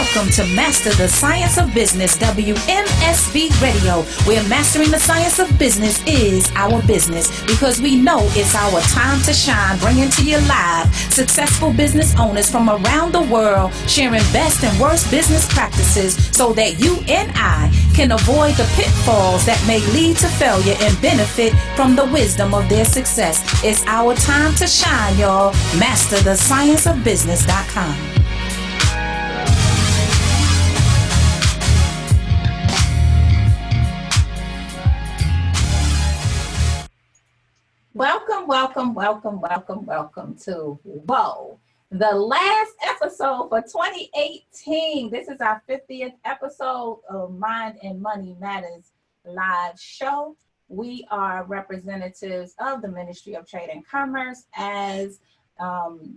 Welcome to Master the Science of Business, WMSB Radio, where mastering the science of business is our business, because we know it's our time to shine, bringing to you live successful business owners from around the world, sharing best and worst business practices so that you and I can avoid the pitfalls that may lead to failure and benefit from the wisdom of their success. It's our time to shine, y'all. MasterTheScienceOfBusiness.com. Welcome to Whoa, the last episode for 2018. This is our 50th episode of Mind and Money Matters live show. We are representatives of the Ministry of Trade and Commerce as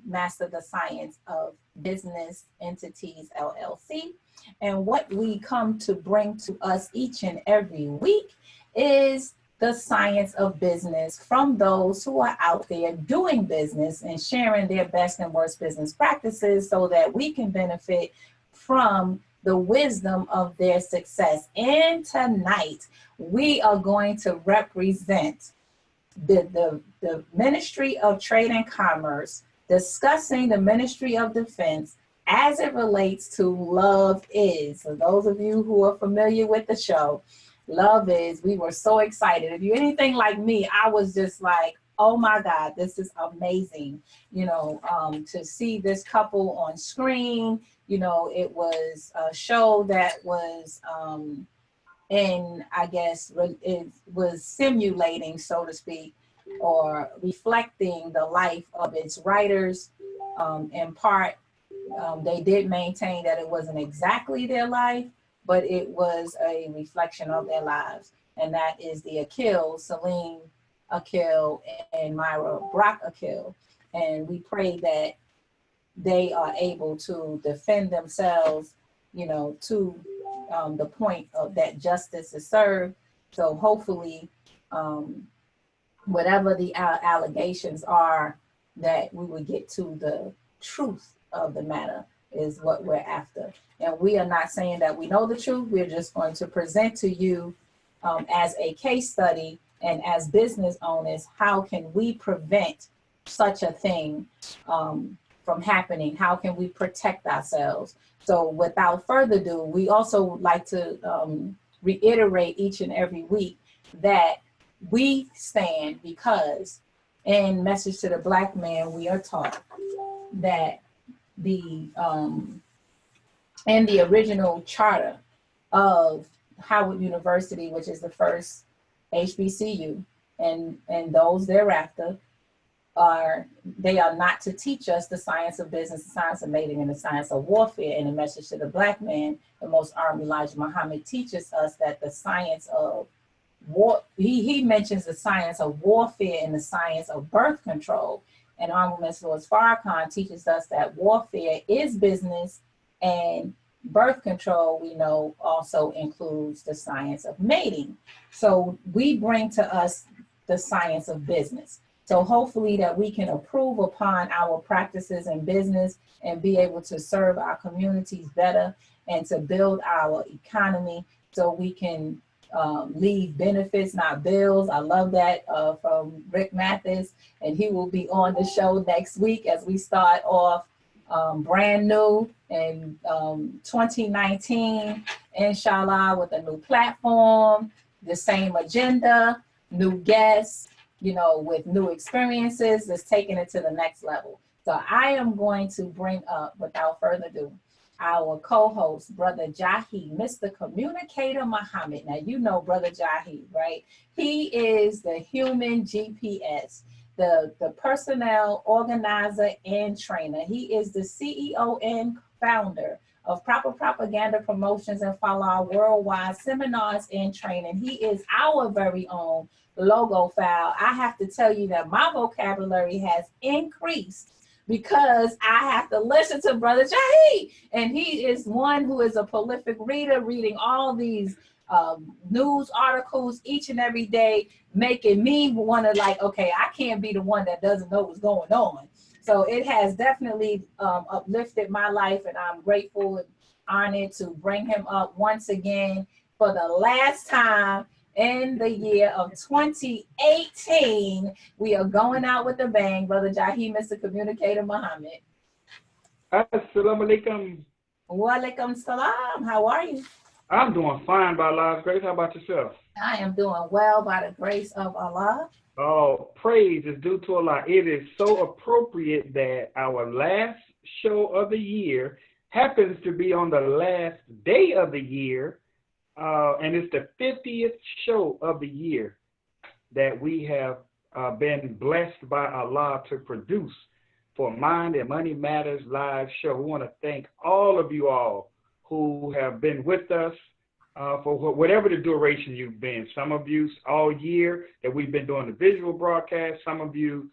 Master the Science of Business Entities, LLC. And what we come to bring to us each and every week is the science of business from those who are out there doing business and sharing their best and worst business practices so that we can benefit from the wisdom of their success. And tonight, we are going to represent the Ministry of Trade and Commerce, discussing the Ministry of Defense as it relates to Love Is. For those of you who are familiar with the show, Love Is, we were so excited. If you're anything like me, I was just like, oh my God, this is amazing. To see this couple on screen, it was a show that was, it was simulating, so to speak, or reflecting the life of its writers. In part, they did maintain that it wasn't exactly their life, but it was a reflection of their lives. And that is the Akil, Celine Akil, and Myra Brock Akil. And we pray that they are able to defend themselves, to the point of that justice is served. So hopefully, whatever the allegations are, that we would get to the truth of the matter is what we're after. And we are not saying that we know the truth. We're just going to present to you as a case study and as business owners, how can we prevent such a thing from happening? How can we protect ourselves? So without further ado, we also like to reiterate each and every week that we stand because in Message to the Black Man, we are taught that in the original charter of Howard University, which is the first HBCU, and those thereafter, they are not to teach us the science of business, the science of mating, and the science of warfare. In the Message to the Black Man, the Most Honorable Elijah Muhammad teaches us that the science of war, he mentions the science of warfare and the science of birth control. And Honorable Mr. Louis Farrakhan teaches us that warfare is business, and birth control, we know, also includes the science of mating. So we bring to us the science of business. So hopefully that we can improve upon our practices in business and be able to serve our communities better and to build our economy so we can leave benefits, not bills. I love that from Rick Mathis, and he will be on the show next week as we start off brand new in 2019, inshallah, with a new platform, the same agenda, new guests, with new experiences, that's taking it to the next level. So I am going to bring up, without further ado, our co-host, Brother Jahi, Mr. Communicator Muhammad. Now, you know Brother Jahi, right? He is the human GPS, the personnel organizer and trainer. He is the CEO and founder of Proper Propaganda Promotions and Follow worldwide seminars and training. He is our very own logo file. I have to tell you that my vocabulary has increased because I have to listen to Brother Jahi. And he is one who is a prolific reader, reading all these news articles each and every day, making me want to like, okay, I can't be the one that doesn't know what's going on. So it has definitely uplifted my life, and I'm grateful honored to bring him up once again for the last time in the year of 2018. We are going out with a bang, Brother Jahi, Mr. Communicator Muhammad. Assalamu alaikum. Wa alaikum salam. How are you? I'm doing fine by Allah's grace. How about yourself? I am doing well by the grace of Allah. Oh, praise is due to Allah. It is so appropriate that our last show of the year happens to be on the last day of the year, and it's the 50th show of the year that we have been blessed by Allah to produce for Mind and Money Matters live show. We want to thank all of you all who have been with us for whatever the duration you've been. Some of you all year that we've been doing the visual broadcast, some of you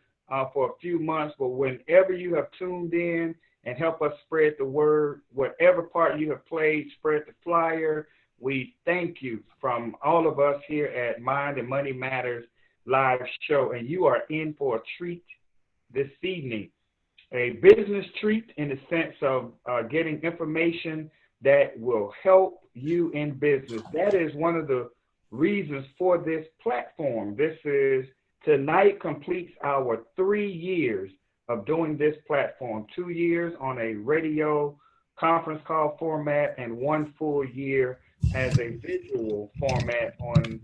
for a few months, but whenever you have tuned in and help us spread the word, whatever part you have played, spread the flyer, we thank you from all of us here at Mind and Money Matters live show. And you are in for a treat this evening, a business treat in the sense of getting information that will help you in business. That is one of the reasons for this platform. Tonight completes our 3 years of doing this platform, 2 years on a radio conference call format and 1 full year as a visual format on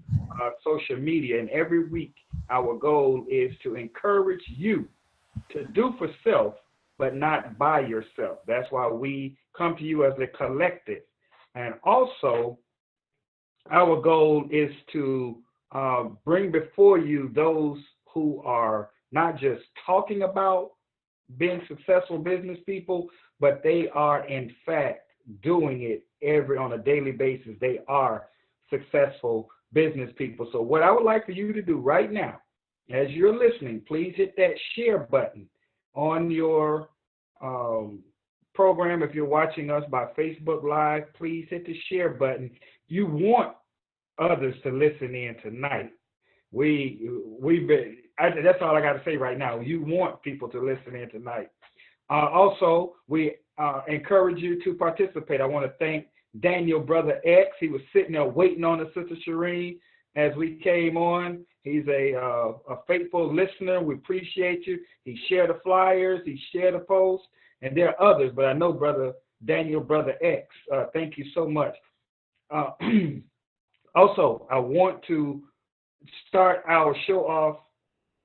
social media. And every week, our goal is to encourage you to do for self, but not by yourself. That's why we come to you as a collective. And also, our goal is to bring before you those who are not just talking about being successful business people, but they are in fact doing it on a daily basis. They are successful business people. So what I would like for you to do right now, as you're listening, please hit that share button on your program. If you're watching us by Facebook Live, please hit the share button. You want others to listen in tonight. That's all I got to say right now. You want people to listen in tonight. Also, we encourage you to participate. I want to thank Daniel, Brother X. He was sitting there waiting on us, Sister Shireen, as we came on. He's a faithful listener. We appreciate you. He shared the flyers. He shared the posts. And there are others, but I know Brother Daniel, Brother X. Thank you so much. Also, I want to start our show off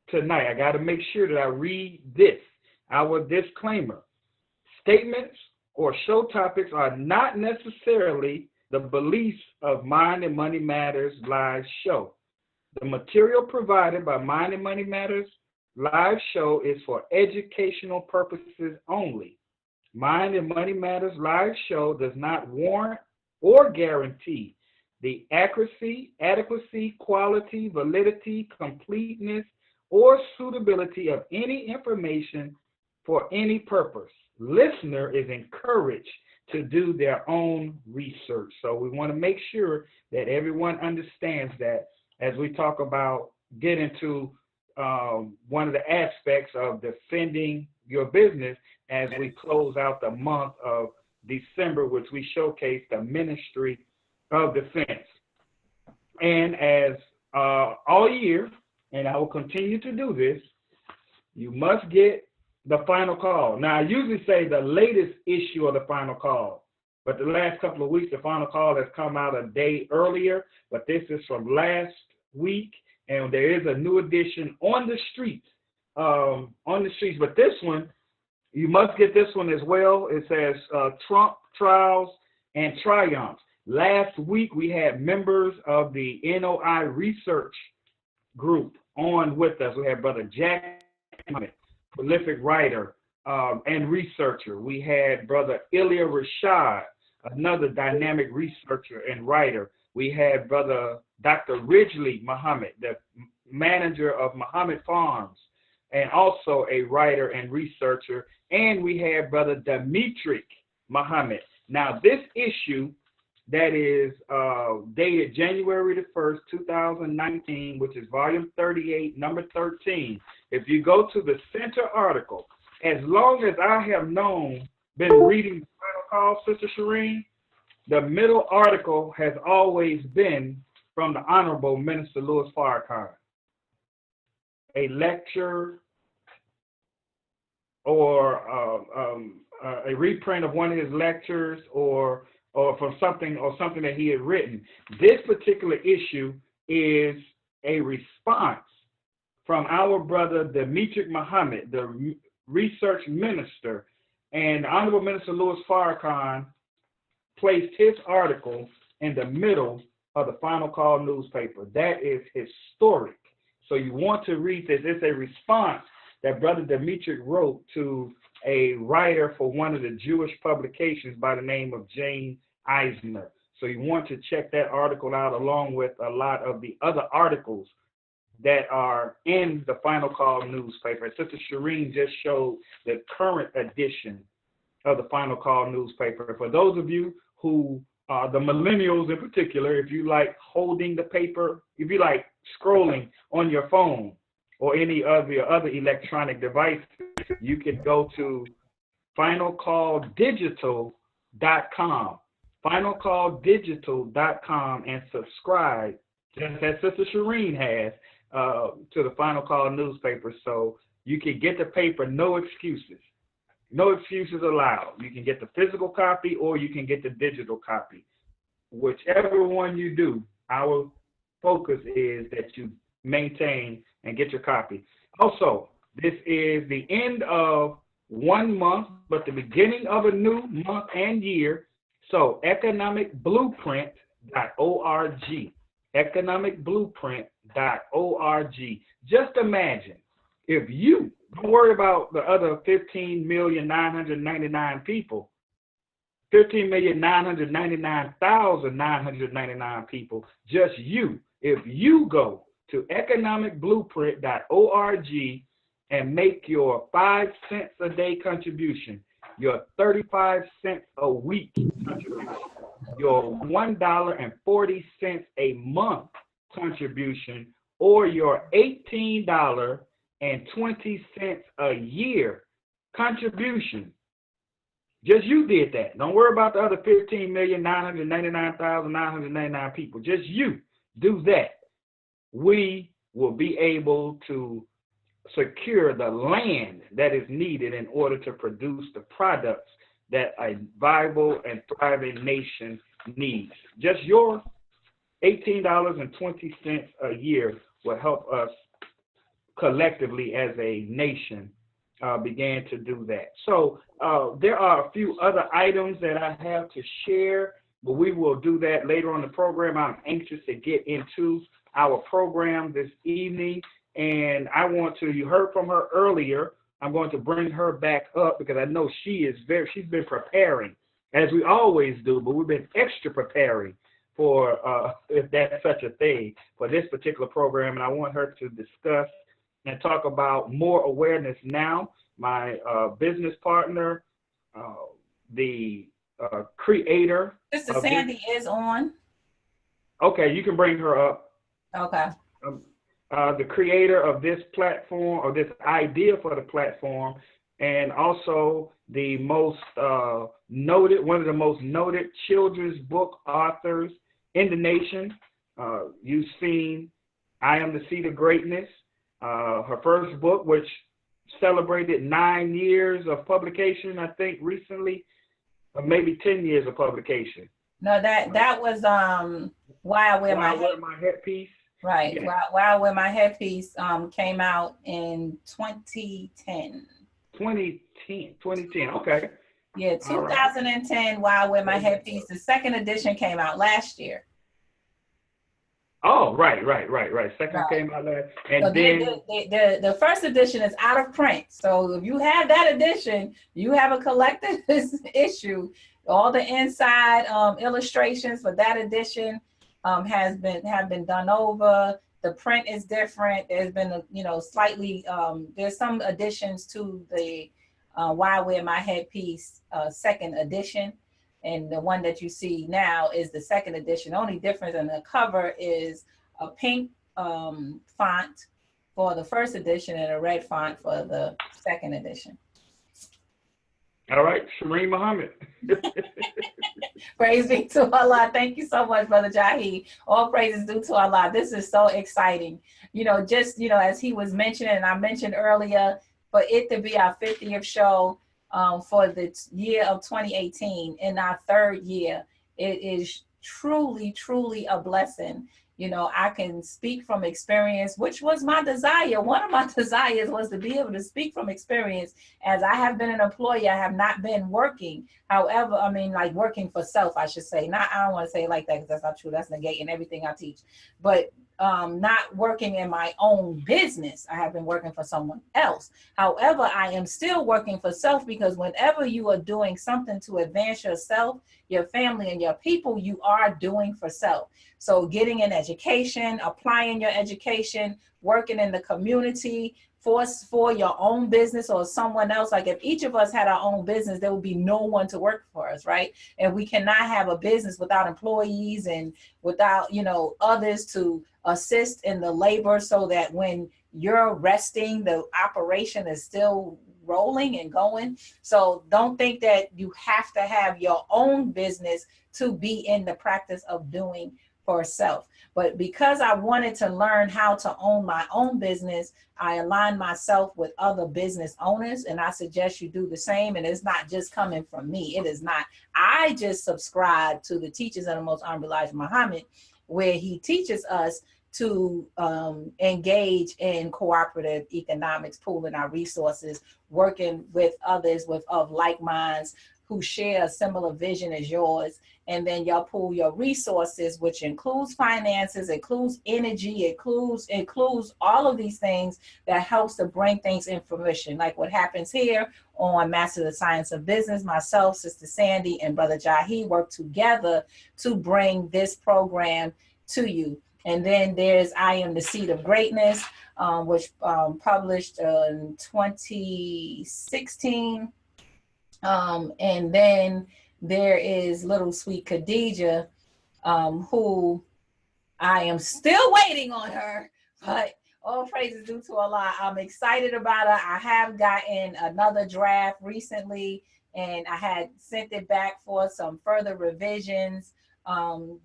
tonight. I got to make sure that I read this, our disclaimer. Statements or show topics are not necessarily the beliefs of Mind and Money Matters live show. The material provided by Mind and Money Matters live show is for educational purposes only. Mind and Money Matters live show does not warrant or guarantee the accuracy, adequacy, quality, validity, completeness, or suitability of any information for any purpose. Listener is encouraged to do their own research. So we want to make sure that everyone understands that as we talk about getting to one of the aspects of defending your business as we close out the month of December, which we showcase the Ministry of Defense. And as all year, and I will continue to do this, you must get the final call. Now, I usually say the latest issue of the final call, but the last couple of weeks, the final call has come out a day earlier, but this is from last week, and there is a new edition on the streets, but this one, you must get this one as well. It says Trump Trials and Triumphs. Last week, we had members of the NOI research group on with us. We had Brother Jack, prolific writer and researcher. We had Brother Ilya Rashad, another dynamic researcher and writer. We had Brother Dr. Ridgely Muhammad, the manager of Muhammad Farms, and also a writer and researcher. And we had Brother Dimitri Muhammad. Now, this issue that is dated January the 1st, 2019, which is volume 38, number 13. If you go to the center article, as long as I have been reading the final call, Sister Shireen, the middle article has always been from the Honorable Minister Louis Farrakhan, a lecture or a reprint of one of his lectures, or from something that he had written. This particular issue is a response from our brother Demetric Muhammad, the research minister, and Honorable Minister Louis Farrakhan placed his article in the middle of the Final Call newspaper. That is historic. So you want to read this. It's a response that Brother Demetric wrote to a writer for one of the Jewish publications by the name of Jane Eisner. So you want to check that article out along with a lot of the other articles that are in the Final Call newspaper. Sister Shireen just showed the current edition of the Final Call newspaper. For those of you who are the millennials in particular, if you like holding the paper, if you like scrolling on your phone or any of your other electronic devices, you can go to finalcalldigital.com, finalcalldigital.com, and subscribe, just as Sister Shireen has, to the Final Call newspaper, so you can get the paper, no excuses. No excuses allowed. You can get the physical copy or you can get the digital copy. Whichever one you do, our focus is that you maintain and get your copy. Also, this is the end of one month, but the beginning of a new month and year. So economicblueprint.org, economicblueprint.org. Just imagine if you don't worry about the other 15,999,000 people, 15,999,999 people, just you. If you go to economicblueprint.org and make your 5 cents a day contribution, your 35 cents a week contribution, your $1.40 a month contribution, or your $18.20 a year contribution. Just you did that. Don't worry about the other 15,999,999 people. Just you do that. We will be able to secure the land that is needed in order to produce the products that a viable and thriving nation needs. Just your $18.20 a year will help us collectively as a nation began to do that. So there are a few other items that I have to share, but we will do that later on in the program. I'm anxious to get into our program this evening, and I want to, you heard from her earlier, I'm going to bring her back up because I know she's been preparing, as we always do, but we've been extra preparing for, if that's such a thing, for this particular program, and I want her to discuss and talk about more awareness now. My business partner, the creator. Sister Sandy is on. Okay, you can bring her up. Okay. The creator of this platform, or this idea for the platform, and also the most noted, one of the most noted children's book authors in the nation. You've seen I Am the Seed of Greatness, her first book, which celebrated 9 years of publication, I think recently, or maybe 10 years of publication. No, that was Why I Wear My Headpiece. Right. Yeah. Why I Wear My Headpiece came out in 2010. 2010, okay. Yeah, 2010, Why I Wear My Headpiece. The second edition came out last year. Oh, right. Second came out last, and so then the first edition is out of print. So if you have that edition, you have a collected issue. All the inside illustrations for that edition have been done over. The print is different. There's been slightly there's some additions to the Why I Wear My Headpiece second edition. And the one that you see now is the second edition. The only difference in the cover is a pink font for the first edition and a red font for the second edition. All right, Shereen Muhammad. Praise be to Allah. Thank you so much, Brother Jahi. All praises due to Allah. This is so exciting. Just, as he was mentioning, and I mentioned earlier, for it to be our 50th show for the year of 2018, in our third year, it is truly, truly a blessing. I can speak from experience, which was my desire. One of my desires was to be able to speak from experience. As I have been an employee, I have not been working. However, I mean, like working for self, I should say. I don't want to say it like that because that's not true. That's negating everything I teach. But not working in my own business. I have been working for someone else. However, I am still working for self, because whenever you are doing something to advance yourself, your family, and your people, you are doing for self. So getting an education, applying your education, working in the community for your own business or someone else. Like if each of us had our own business, there would be no one to work for us, right? And we cannot have a business without employees and without, others to assist in the labor, so that when you're resting, the operation is still rolling and going. So don't think that you have to have your own business to be in the practice of doing for self. But because I wanted to learn how to own my own business, I aligned myself with other business owners, and I suggest you do the same. And it's not just coming from me. It is not. I just subscribe to the teachings of the Most Honorable Elijah Muhammad, where he teaches us to engage in cooperative economics, pooling our resources, working with others of like minds who share a similar vision as yours. And then y'all pool your resources, which includes finances, includes energy, includes all of these things that helps to bring things in fruition. Like what happens here on Master the Science of Business, myself, Sister Sandy, and Brother Jahi work together to bring this program to you. And then there's I Am the Seed of Greatness, which published in 2016. And then there is Little Sweet Khadijah, who I am still waiting on her, but all praises due to Allah. I'm excited about her. I have gotten another draft recently, and I had sent it back for some further revisions,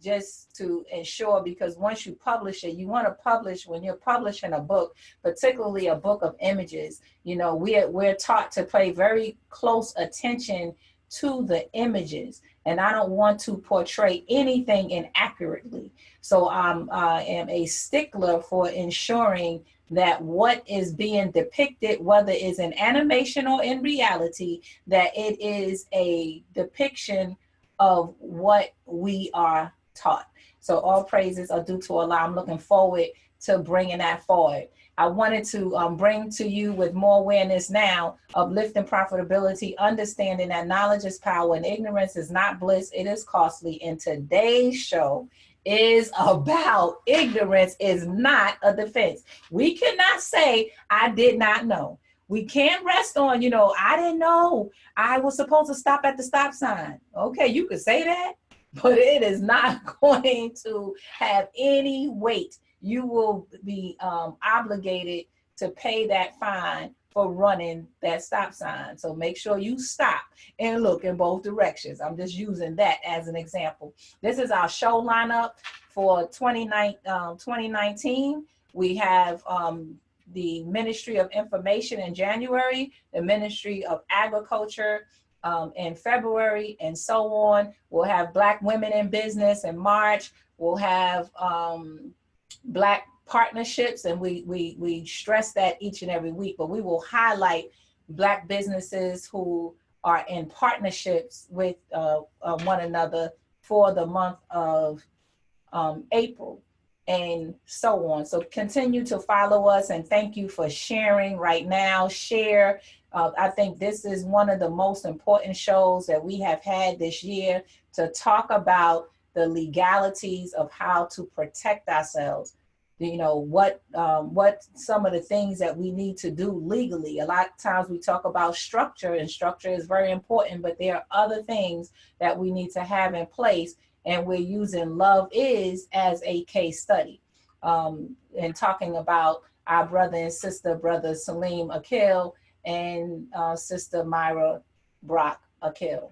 just to ensure, because once you publish it, you want to publish, when you're publishing a book, particularly a book of images, we're taught to pay very close attention to the images, and I don't want to portray anything inaccurately. So I am a stickler for ensuring that what is being depicted, whether it's in animation or in reality, that it is a depiction of what we are taught. So all praises are due to Allah. I'm looking forward to bringing that forward. I wanted to bring to you, with more awareness now, uplifting profitability, understanding that knowledge is power and ignorance is not bliss, it is costly. And today's show is about ignorance is not a defense. We cannot say, I did not know. We can't rest on, I didn't know I was supposed to stop at the stop sign. Okay, you could say that, but it is not going to have any weight. You will be obligated to pay that fine for running that stop sign. So make sure you stop and look in both directions. I'm just using that as an example. This is our show lineup for 2019. We have the Ministry of Information in January, the Ministry of Agriculture in February, and so on. We'll have Black Women in Business in March. We'll have Black partnerships, and we stress that each and every week, but we will highlight Black businesses who are in partnerships with one another for the month of April, and so on. So continue to follow us, and thank you for sharing right now. Share. I think this is one of the most important shows that we have had this year, to talk about the legalities of how to protect ourselves. What some of the things that we need to do legally. A lot of times we talk about structure, and structure is very important, but there are other things that we need to have in place. And we're using Love Is as a case study, and talking about our brother and sister, brother Salim Akil and sister Myra Brock Akil.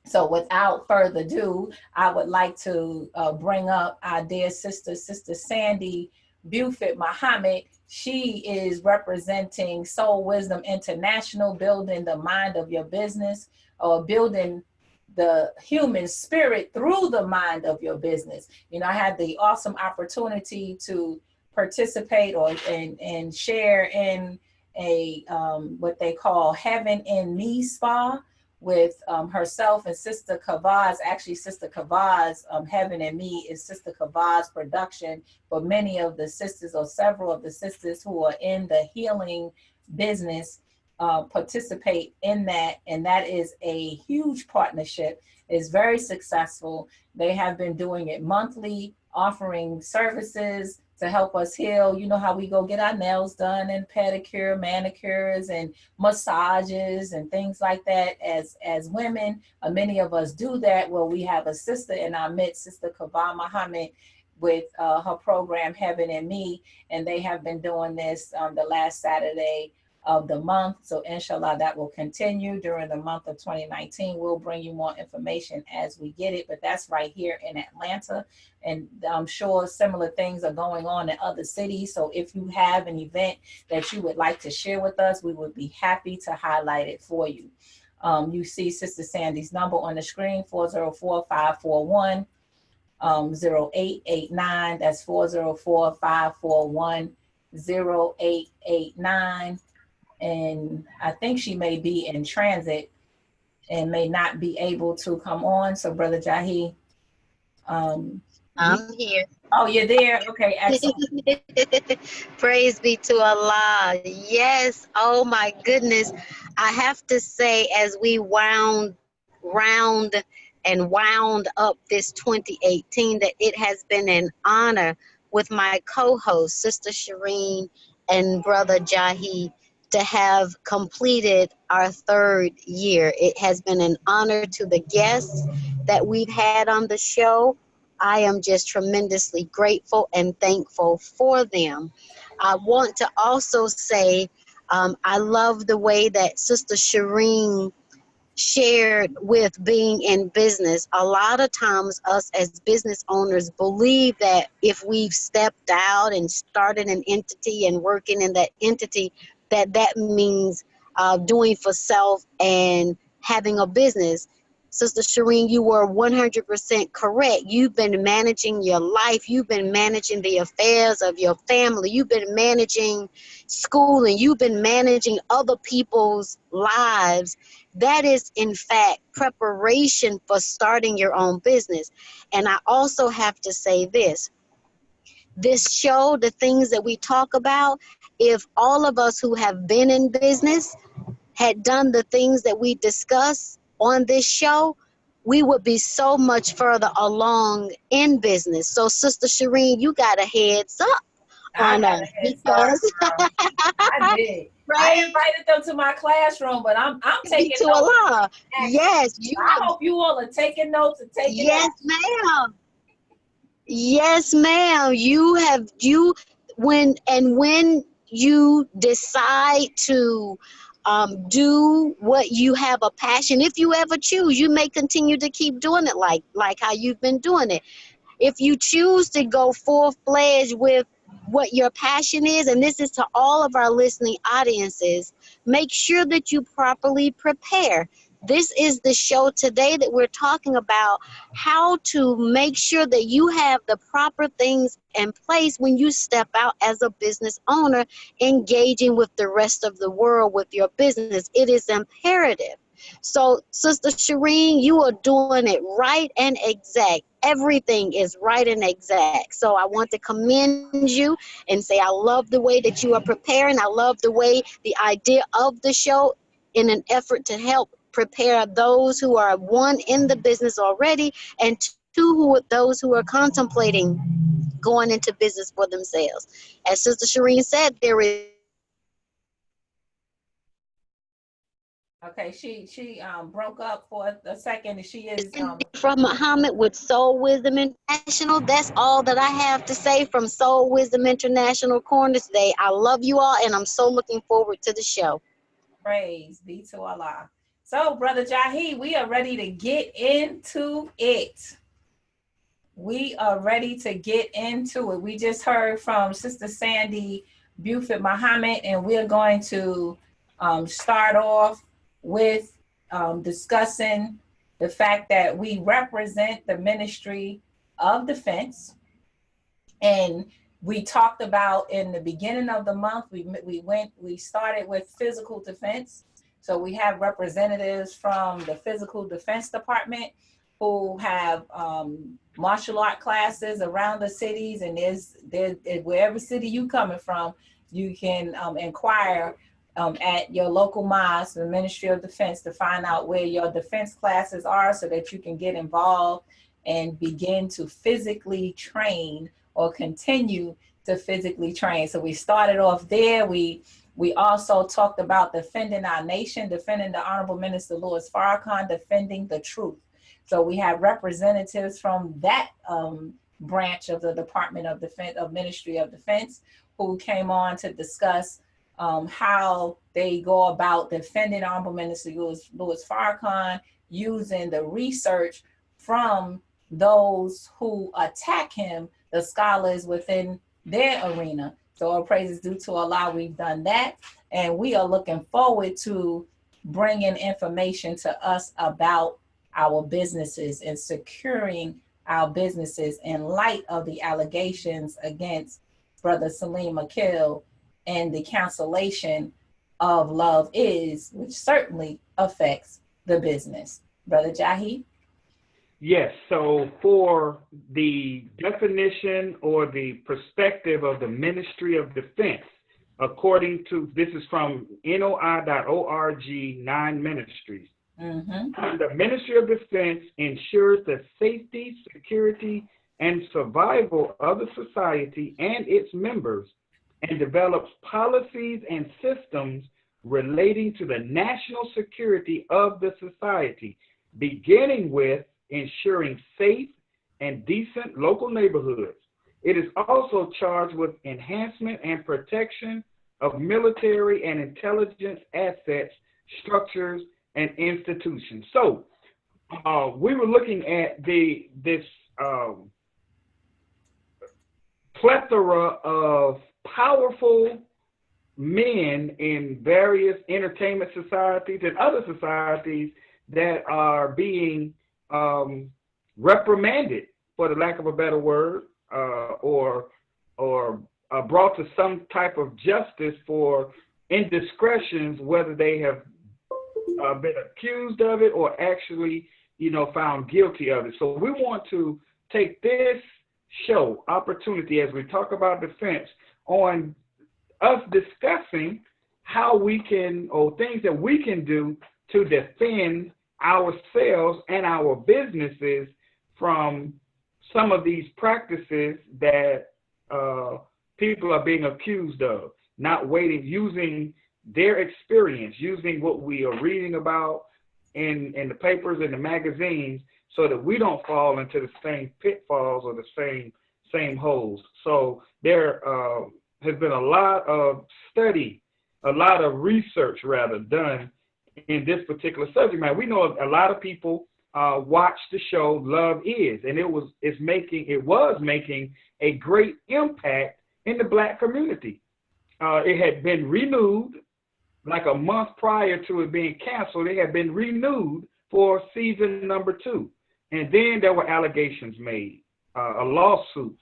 So without further ado, I would like to bring up our dear sister, Sister Sandy Buford Muhammad. She is representing Soul Wisdom International, building the mind of your business, or building the human spirit through the mind of your business. You know, I had the awesome opportunity to participate and share in a what they call Heaven in Me spa with herself and Sister Kavaz. Actually, Sister Kavaz, Heaven and Me is Sister Kavaz production, but many of the sisters, or several of the sisters who are in the healing business, participate in that, and that is a huge partnership. It's very successful. They have been doing it monthly, offering services to help us heal. You know how we go get our nails done and pedicure, manicures, and massages and things like that as women. Many of us do that. Well, we have a sister in our midst, Sister Kavah Muhammad, with her program Heaven and Me, and they have been doing this the last Saturday of the month. So inshallah, that will continue during the month of 2019. We'll bring you more information as we get it, but that's right here in Atlanta. And I'm sure similar things are going on in other cities. So if you have an event that you would like to share with us, we would be happy to highlight it for you. You see Sister Sandy's number on the screen, 404-541 0889. That's 404-541-0889. And I think she may be in transit and may not be able to come on. So Brother Jahi, I'm here. Oh, you're there? Okay, excellent. Praise be to Allah. Yes. Oh my goodness. I have to say, as we round and wound up this 2018, that it has been an honor with my co-host, Sister Shireen and Brother Jahi, to have completed our third year. It has been an honor to the guests that we've had on the show. I am just tremendously grateful and thankful for them. I want to also say I love the way that Sister Shireen shared with being in business. A lot of times us as business owners believe that if we've stepped out and started an entity and working in that entity, that means doing for self and having a business. Sister Shireen, you were 100% correct. You've been managing your life. You've been managing the affairs of your family. You've been managing schooling. You've been managing other people's lives. That is, in fact, preparation for starting your own business. And I also have to say this show, the things that we talk about, if all of us who have been in business had done the things that we discuss on this show, we would be so much further along in business. So Sister Shireen, you got a heads up on us because I did. Right? I invited them to my classroom, but I'm taking to notes. Allah. Yes, I hope you all are taking notes and taking yes, ma'am. Yes, ma'am. When you decide to do what you have a passion, if you ever choose, you may continue to keep doing it like how you've been doing it. If you choose to go full-fledged with what your passion is, and this is to all of our listening audiences, make sure that you properly prepare. This is the show today that we're talking about how to make sure that you have the proper things in place when you step out as a business owner, engaging with the rest of the world with your business. It is imperative. So, Sister Shireen, you are doing it right and exact. Everything is right and exact. So I want to commend you and say I love the way that you are preparing. I love the way the idea of the show in an effort to help prepare those who are, one, in the business already, and two, those who are contemplating going into business for themselves. As Sister Shireen said, there is Okay, she broke up for a second. She is from Muhammad with Soul Wisdom International. That's all that I have to say from Soul Wisdom International Corner today. I love you all, and I'm so looking forward to the show. Praise be to Allah. So, Brother Jahi, we are ready to get into it. We are ready to get into it. We just heard from Sister Sandy Buford Muhammad, and we're going to start off with discussing the fact that we represent the Ministry of Defense. And we talked about in the beginning of the month, we started with physical defense. So we have representatives from the Physical Defense Department who have martial art classes around the cities, and there's wherever city you coming from, you can inquire at your local mosque, the Ministry of Defense, to find out where your defense classes are so that you can get involved and begin to physically train or continue to physically train. So we started off there. We also talked about defending our nation, defending the Honorable Minister Louis Farrakhan, defending the truth. So we have representatives from that branch of the Department of Defense, of Ministry of Defense, who came on to discuss how they go about defending Honorable Minister Louis Farrakhan using the research from those who attack him, the scholars within their arena. So all praises due to Allah, we've done that. And we are looking forward to bringing information to us about our businesses and securing our businesses in light of the allegations against Brother Salim Akil and the cancellation of Love Is, which certainly affects the business. Brother Jahi? Yes, so for the definition or the perspective of the Ministry of Defense, according to, this is from NOI.org 9 ministries. The Ministry of Defense ensures the safety, security, and survival of the society and its members, and develops policies and systems relating to the national security of the society, beginning with ensuring safe and decent local neighborhoods. It is also charged with enhancement and protection of military and intelligence assets, structures, and institutions. So we were looking at this plethora of powerful men in various entertainment societies and other societies that are being reprimanded, for the lack of a better word, or brought to some type of justice for indiscretions, whether they have been accused of it or actually, found guilty of it. So we want to take this show opportunity as we talk about defense on us discussing how we can, or things that we can do to defend ourselves and our businesses from some of these practices that people are being accused of, not waiting, using their experience, using what we are reading about in the papers and the magazines, so that we don't fall into the same pitfalls or the same holes. So there has been a lot of study, a lot of research rather done in this particular subject matter. We know a lot of people watch the show Love Is, and it was making a great impact in the Black community. It had been renewed like a month prior to it being canceled. It had been renewed for season number 2. And then there were allegations made, a lawsuit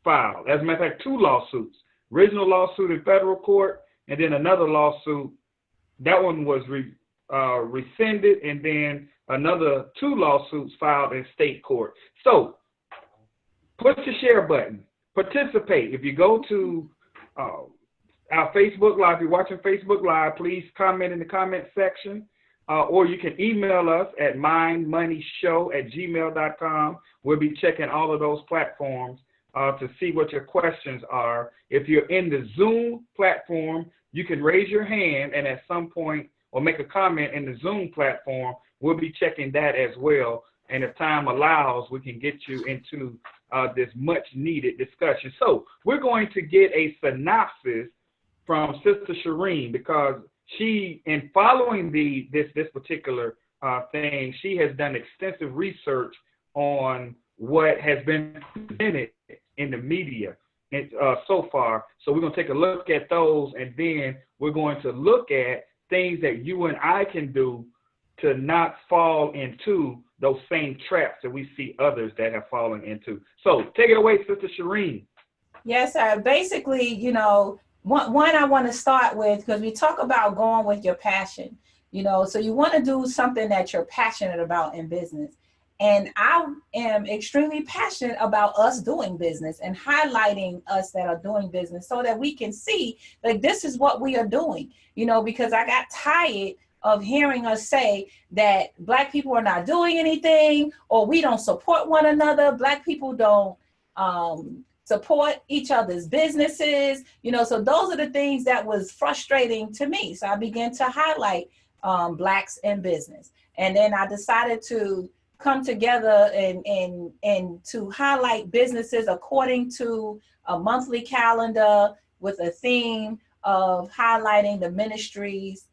filed. As a matter of fact, 2 lawsuits, original lawsuit in federal court, and then another lawsuit. That one was rescinded, and then another 2 lawsuits filed in state court. So push the share button, participate. If you go to our Facebook Live, if you're watching Facebook Live, please comment in the comment section, or you can email us at mindmoneyshow@gmail.com. We'll be checking all of those platforms to see what your questions are. If you're in the Zoom platform, you can raise your hand, and at some point, or make a comment in the Zoom platform, we'll be checking that as well. And if time allows, we can get you into this much needed discussion. So we're going to get a synopsis from Sister Shireen, because she, in following this particular thing, she has done extensive research on what has been presented in the media so far. So we're going to take a look at those, and then we're going to look at things that you and I can do to not fall into those same traps that we see others that have fallen into. So take it away, Sister Shireen. Yes, sir. Basically, you know, one I want to start with, because we talk about going with your passion, you know, so you want to do something that you're passionate about in business. And I am extremely passionate about us doing business and highlighting us that are doing business so that we can see like this is what we are doing, you know, because I got tired of hearing us say that Black people are not doing anything, or we don't support one another. Black people don't support each other's businesses, you know, so those are the things that was frustrating to me. So I began to highlight Blacks in business. And then I decided to come together and to highlight businesses according to a monthly calendar with a theme of highlighting the ministries,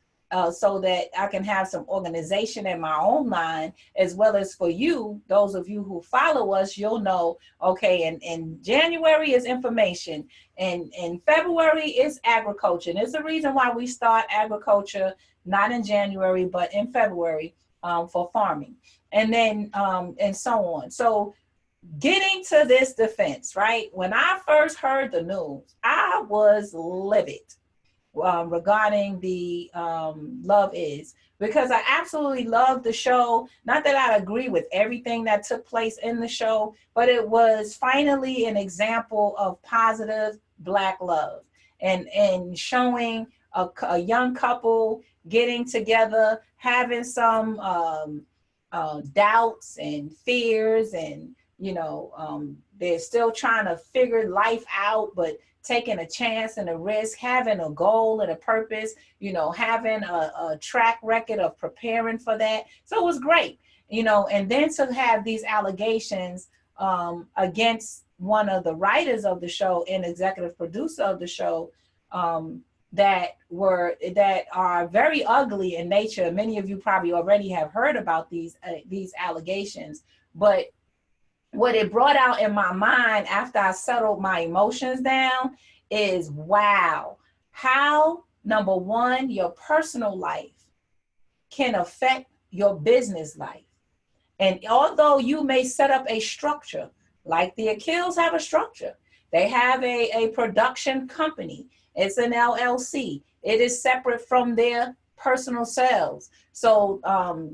so that I can have some organization in my own mind, as well as for you, those of you who follow us, you'll know, okay, and January is information, and in February is agriculture. And there's a reason why we start agriculture, not in January, but in February, for farming. And then, and so on. So getting to this defense, right? When I first heard the news, I was livid. Regarding the Love Is, because I absolutely love the show. Not that I agree with everything that took place in the show, but it was finally an example of positive Black love and showing a young couple getting together, having some doubts and fears, and you know, they're still trying to figure life out, but taking a chance and a risk, having a goal and a purpose, you know, having a track record of preparing for that. So it was great, you know, and then to have these allegations against one of the writers of the show and executive producer of the show, that are very ugly in nature. Many of you probably already have heard about these allegations, but what it brought out in my mind after I settled my emotions down is, wow, how, number one, your personal life can affect your business life. And although you may set up a structure, like the Achilles have a structure, they have a production company, it's an LLC, it is separate from their personal sales. So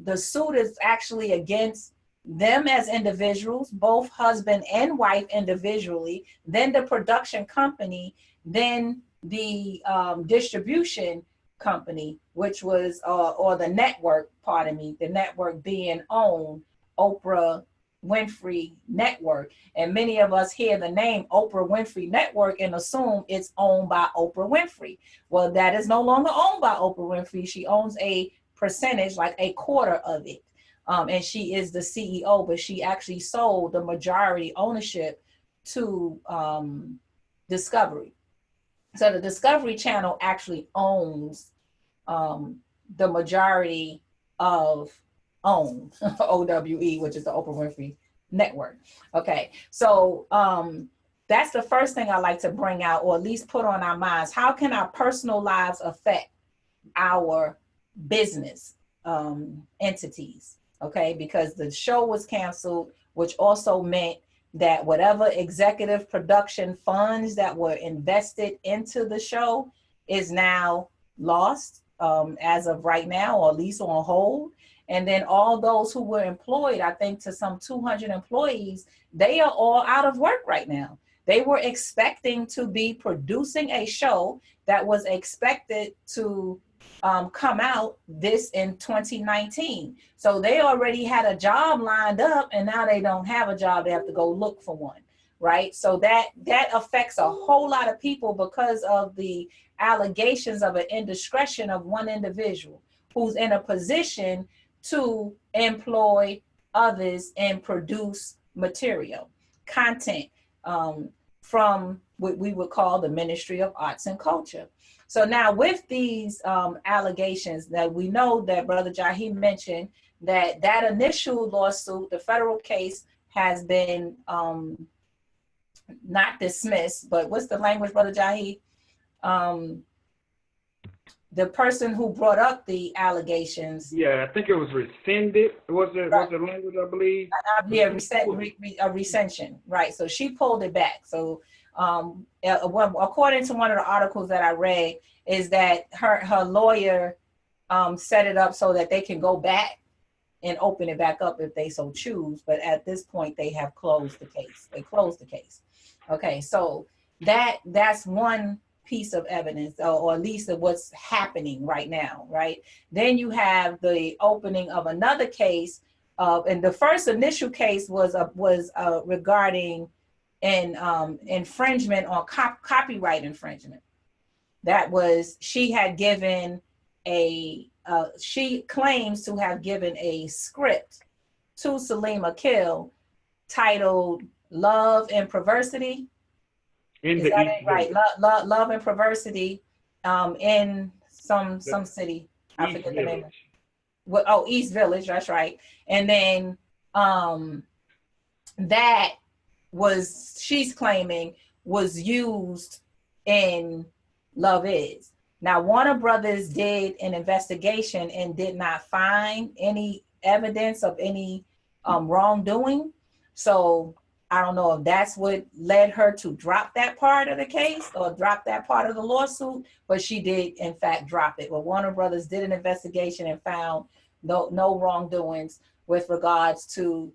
the suit is actually against them as individuals, both husband and wife individually, then the production company, then the distribution company, which was, or the network, pardon me, the network being owned, Oprah Winfrey Network. And many of us hear the name Oprah Winfrey Network and assume it's owned by Oprah Winfrey. Well, that is no longer owned by Oprah Winfrey. She owns a percentage, like a quarter of it. And she is the CEO, but she actually sold the majority ownership to Discovery. So the Discovery Channel actually owns the majority of OWN, OWE, which is the Oprah Winfrey Network. Okay, so that's the first thing I like to bring out, or at least put on our minds. How can our personal lives affect our business entities? Okay, because the show was canceled, which also meant that whatever executive production funds that were invested into the show is now lost as of right now, or at least on hold. And then all those who were employed, I think to some 200 employees, they are all out of work right now. They were expecting to be producing a show that was expected to come out this in 2019. So they already had a job lined up, and now they don't have a job. They have to go look for one, right? So that affects a whole lot of people because of the allegations of an indiscretion of one individual who's in a position to employ others and produce material, content, from what we would call the Ministry of Arts and Culture. So now with these allegations that we know that Brother Jahi mentioned, that initial lawsuit, the federal case, has been not dismissed, but what's the language, Brother Jahi? The person who brought up the allegations. Yeah, I think it was rescinded. Was it the language, I believe? Yeah, recension, right? So she pulled it back. So according to one of the articles that I read, is that her lawyer set it up so that they can go back and open it back up if they so choose. But at this point, they have closed the case. They closed the case. Okay, so that's one piece of evidence, or at least of what's happening right now, right? Then you have the opening of another case, and the first initial case was regarding an infringement on copyright infringement. That was, she claims to have given a script to Salim Akil titled Love and Perversity. Is that it? Right. Love and Perversity in some city. I forget the name. East Village, that's right. And then that was, she's claiming, was used in Love Is. Now, Warner Brothers did an investigation and did not find any evidence of any wrongdoing. So I don't know if that's what led her to drop that part of the case or drop that part of the lawsuit, but she did in fact drop it. Well, Warner Brothers did an investigation and found no wrongdoings with regards to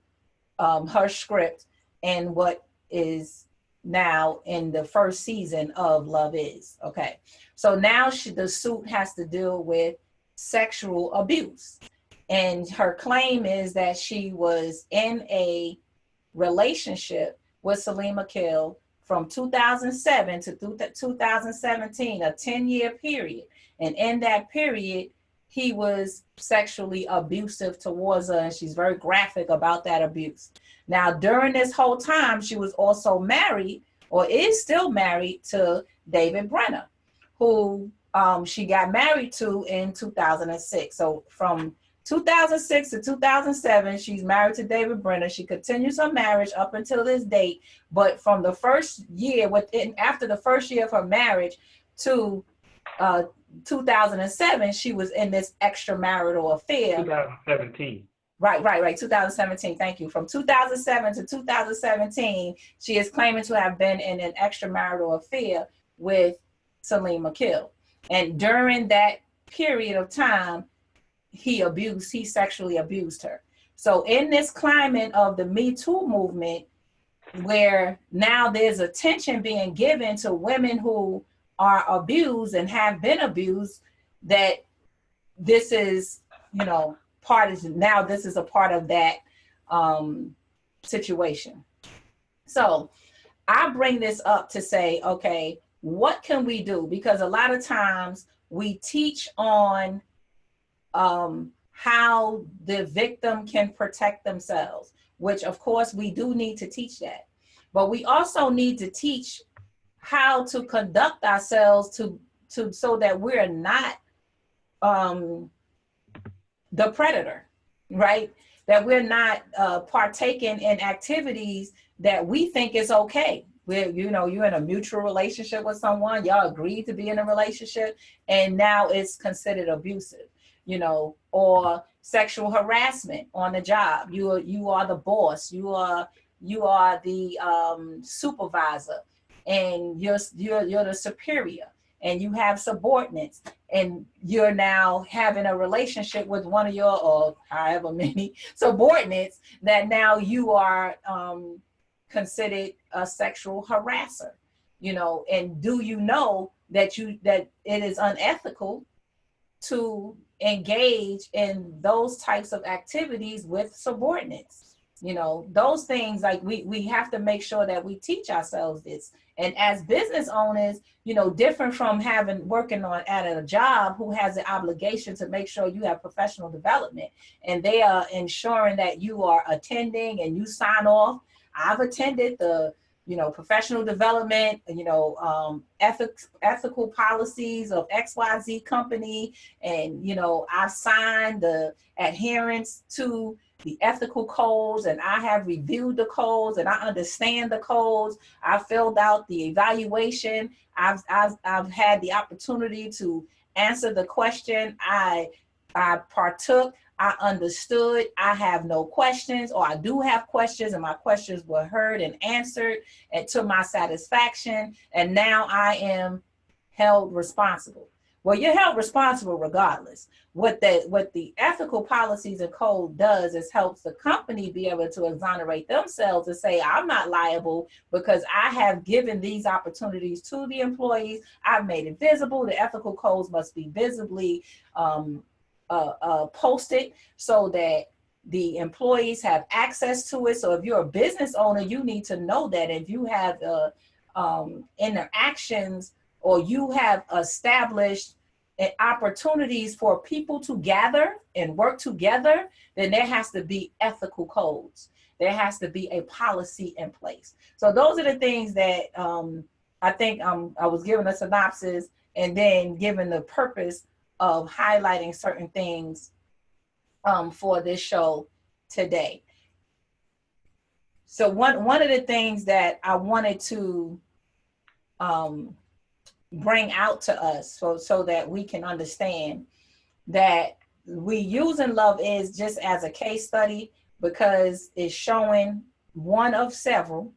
her script and what is now in the first season of Love Is. Okay, so now the suit has to deal with sexual abuse, and her claim is that she was in a relationship with Salim Akil from 2007 to 2017, a 10-year period, and in that period he was sexually abusive towards her, and she's very graphic about that abuse. Now, during this whole time, she was also married, or is still married, to David Brenner, who she got married to in 2006. So from 2006 to 2007, she's married to David Brenner. She continues her marriage up until this date, but from the first year, after the first year of her marriage to 2007, she was in this extramarital affair. 2017. Right, 2017, thank you. From 2007 to 2017, she is claiming to have been in an extramarital affair with Salim Akil. And during that period of time, he sexually abused her. So in this climate of the Me Too movement, where now there's attention being given to women who are abused and have been abused, that this is, this is a part of that situation. So I bring this up to say, okay, what can we do? Because a lot of times we teach on how the victim can protect themselves, which of course we do need to teach that. But we also need to teach how to conduct ourselves to so that we're not the predator, right? That we're not partaking in activities that we think is okay. Where, you're in a mutual relationship with someone, y'all agreed to be in a relationship, and now it's considered abusive, or sexual harassment on the job. You are the boss, you are the supervisor, and you're the superior, and you have subordinates, and you're now having a relationship with one of your, or however many subordinates, that now you are considered a sexual harasser, and do you know that it is unethical to engage in those types of activities with subordinates? Those things, like we have to make sure that we teach ourselves this. And as business owners, different from working at a job, who has the obligation to make sure you have professional development, and they are ensuring that you are attending and you sign off. I've attended the professional development, ethical policies of XYZ company. And, I've signed the adherence to the ethical codes, and I have reviewed the codes, and I understand the codes. I filled out the evaluation. I've had the opportunity to answer the question. I partook. I understood. I have no questions, or I do have questions, and my questions were heard and answered and to my satisfaction. And now I am held responsible. Well, you're held responsible regardless. What the ethical policies and code does is helps the company be able to exonerate themselves and say, I'm not liable because I have given these opportunities to the employees. I've made it visible. The ethical codes must be visibly posted so that the employees have access to it. So if you're a business owner, you need to know that. If you have interactions, or you have established opportunities for people to gather and work together, then there has to be ethical codes. There has to be a policy in place. So those are the things that I think I was given a synopsis and then given the purpose of highlighting certain things for this show today. So one of the things that I wanted to bring out to us so that we can understand that we using Love Is just as a case study, because it's showing one of several.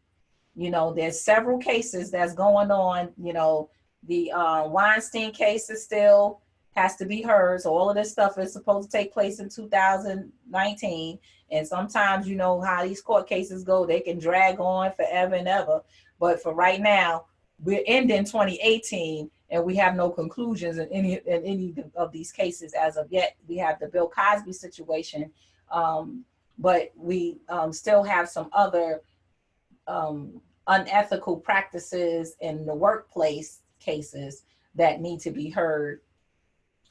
There's several cases that's going on. The Weinstein case is still has to be heard. So all of this stuff is supposed to take place in 2019. And sometimes, how these court cases go, they can drag on forever and ever. But for right now, we're ending 2018 and we have no conclusions in any of these cases as of yet. We have the Bill Cosby situation, but we still have some other unethical practices in the workplace cases that need to be heard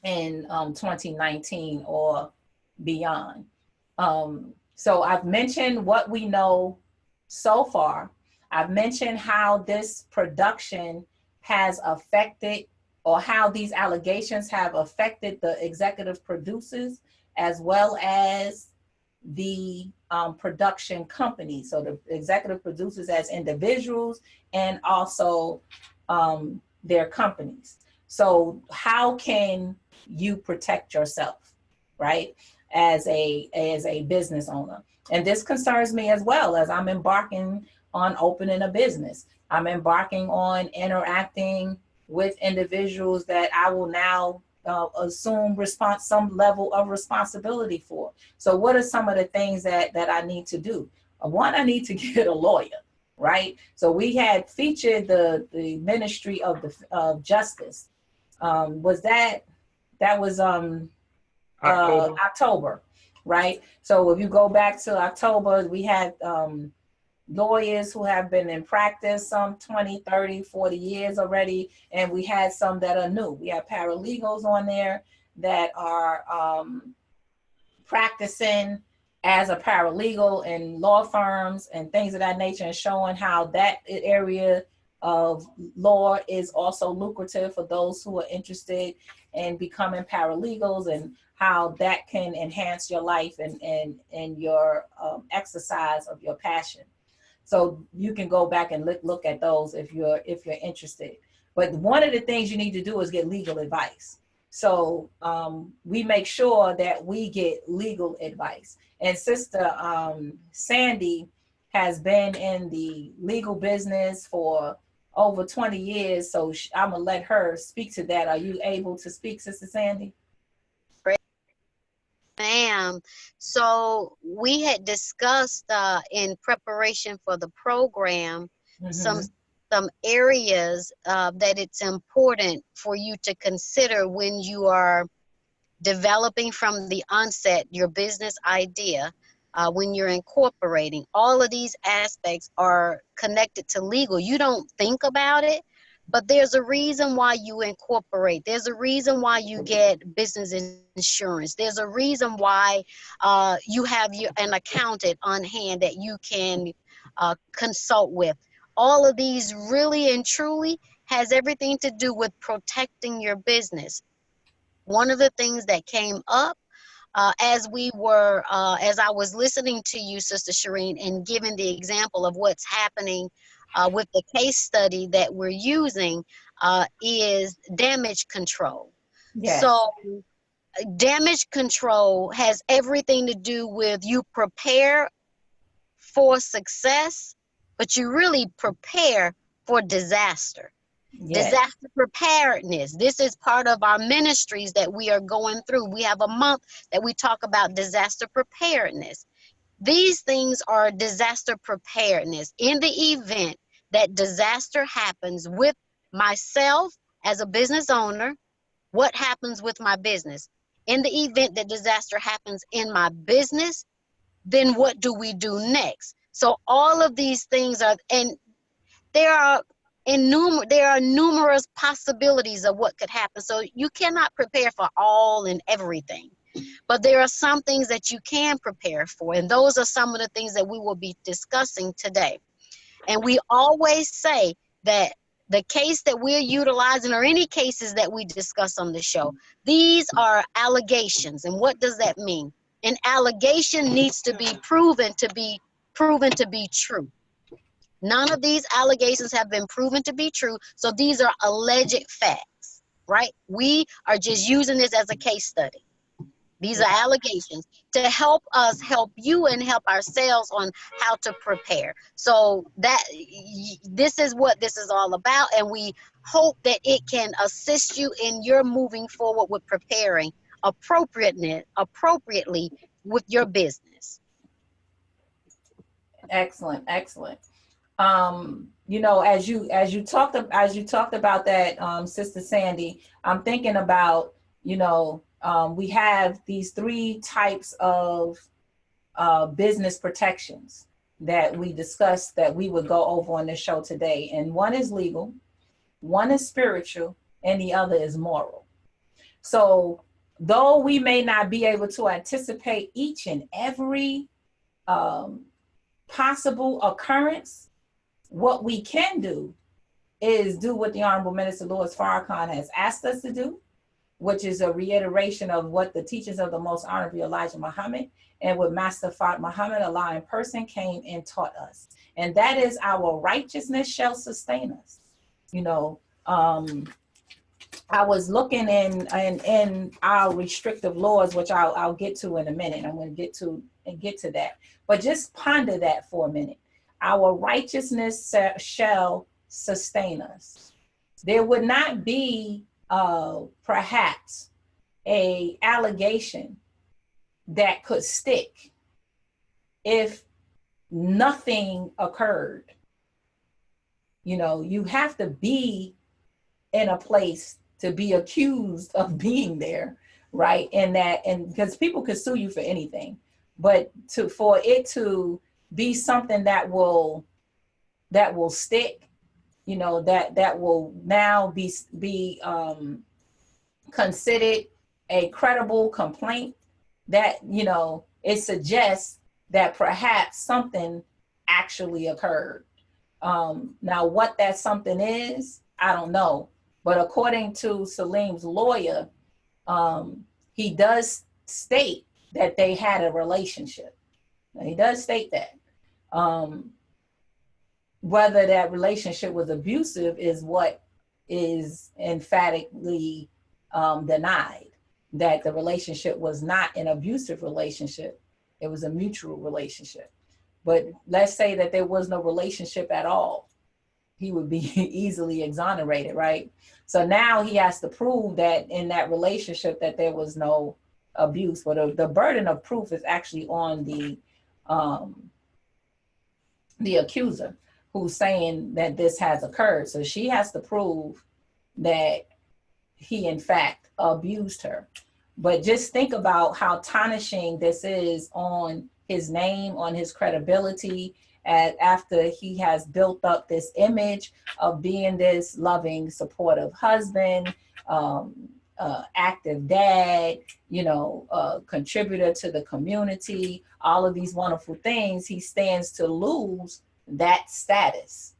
in 2019 or beyond. So I've mentioned what we know so far. I've mentioned how this production has affected, or how these allegations have affected the executive producers as well as the production company. So the executive producers as individuals and also their companies. So how can you protect yourself, right, as a business owner? And this concerns me as well, as I'm embarking on opening a business. I'm embarking on interacting with individuals that I will now assume some level of responsibility for. So what are some of the things that I need to do? One, I need to get a lawyer, right? So we had featured the Ministry of Justice. Was that was October, right? So if you go back to October, we had lawyers who have been in practice some 20, 30, 40 years already. And we had some that are new. We have paralegals on there that are practicing as a paralegal in law firms and things of that nature, and showing how that area of law is also lucrative for those who are interested in becoming paralegals, and how that can enhance your life and your exercise of your passion. So you can go back and look at those if you're interested. But one of the things you need to do is get legal advice. So we make sure that we get legal advice. And Sister Sandy has been in the legal business for over 20 years. So I'm gonna let her speak to that. Are you able to speak, Sister Sandy? Ma'am. So we had discussed in preparation for the program some areas that it's important for you to consider when you are developing from the onset your business idea. When you're incorporating, all of these aspects are connected to legal. You don't think about it, but there's a reason why you incorporate. There's a reason why you get business insurance. There's a reason why you have an accountant on hand that you can consult with. all of these really and truly has everything to do with protecting your business. One of the things that came up as I was listening to you, Sister Shireen, and giving the example of what's happening with the case study that we're using, is damage control. Yes. So damage control has everything to do with you prepare for success, but you really prepare for disaster. Yes. Disaster preparedness. This is part of our ministries that we are going through. We have a month that we talk about disaster preparedness. These things are disaster preparedness. In the event that disaster happens with myself as a business owner, what happens with my business? In the event that disaster happens in my business, then what do we do next? So all of these things are, and there are numerous possibilities of what could happen. So you cannot prepare for all and everything, but there are some things that you can prepare for, and those are some of the things that we will be discussing today. And we always say that the case that we're utilizing, or any cases that we discuss on the show, these are allegations. And what does that mean? An allegation needs to be proven to be true. None of these allegations have been proven to be true, so these are alleged facts, right? We are just using this as a case study. These are allegations to help us help you and help ourselves on how to prepare. So that this is what this is all about, and we hope that it can assist you in your moving forward with preparing appropriately with your business. Excellent. Excellent. As you talked about that, Sister Sandy, I'm thinking about, we have these three types of business protections that we discussed that we would go over on this show today. And one is legal, one is spiritual, and the other is moral. So though we may not be able to anticipate each and every possible occurrence, what we can do is do what the Honorable Minister Louis Farrakhan has asked us to do, which is a reiteration of what the teachings of the Most Honorable Elijah Muhammad and what Master Fard Muhammad, Allah in person, came and taught us. And that is, our righteousness shall sustain us. I was looking in our restrictive laws, which I'll get to in a minute. I'm going to get to that. But just ponder that for a minute. Our righteousness shall sustain us. There would not be perhaps a allegation that could stick if nothing occurred. You have to be in a place to be accused of being there, right? And because people could sue you for anything, but for it to be something that will stick, that will now be considered a credible complaint, that it suggests that perhaps something actually occurred. Now what that something is, I don't know, but according to Salim's lawyer, he does state that they had a relationship. Now, he does state that. Whether that relationship was abusive is what is emphatically denied. That the relationship was not an abusive relationship. It was a mutual relationship. But let's say that there was no relationship at all. He would be easily exonerated, right? So now he has to prove that in that relationship that there was no abuse. But the burden of proof is actually on the accuser, who's saying that this has occurred. So she has to prove that he in fact abused her. But just think about how tarnishing this is on his name, on his credibility, after he has built up this image of being this loving, supportive husband, active dad, contributor to the community, all of these wonderful things. He stands to lose that status.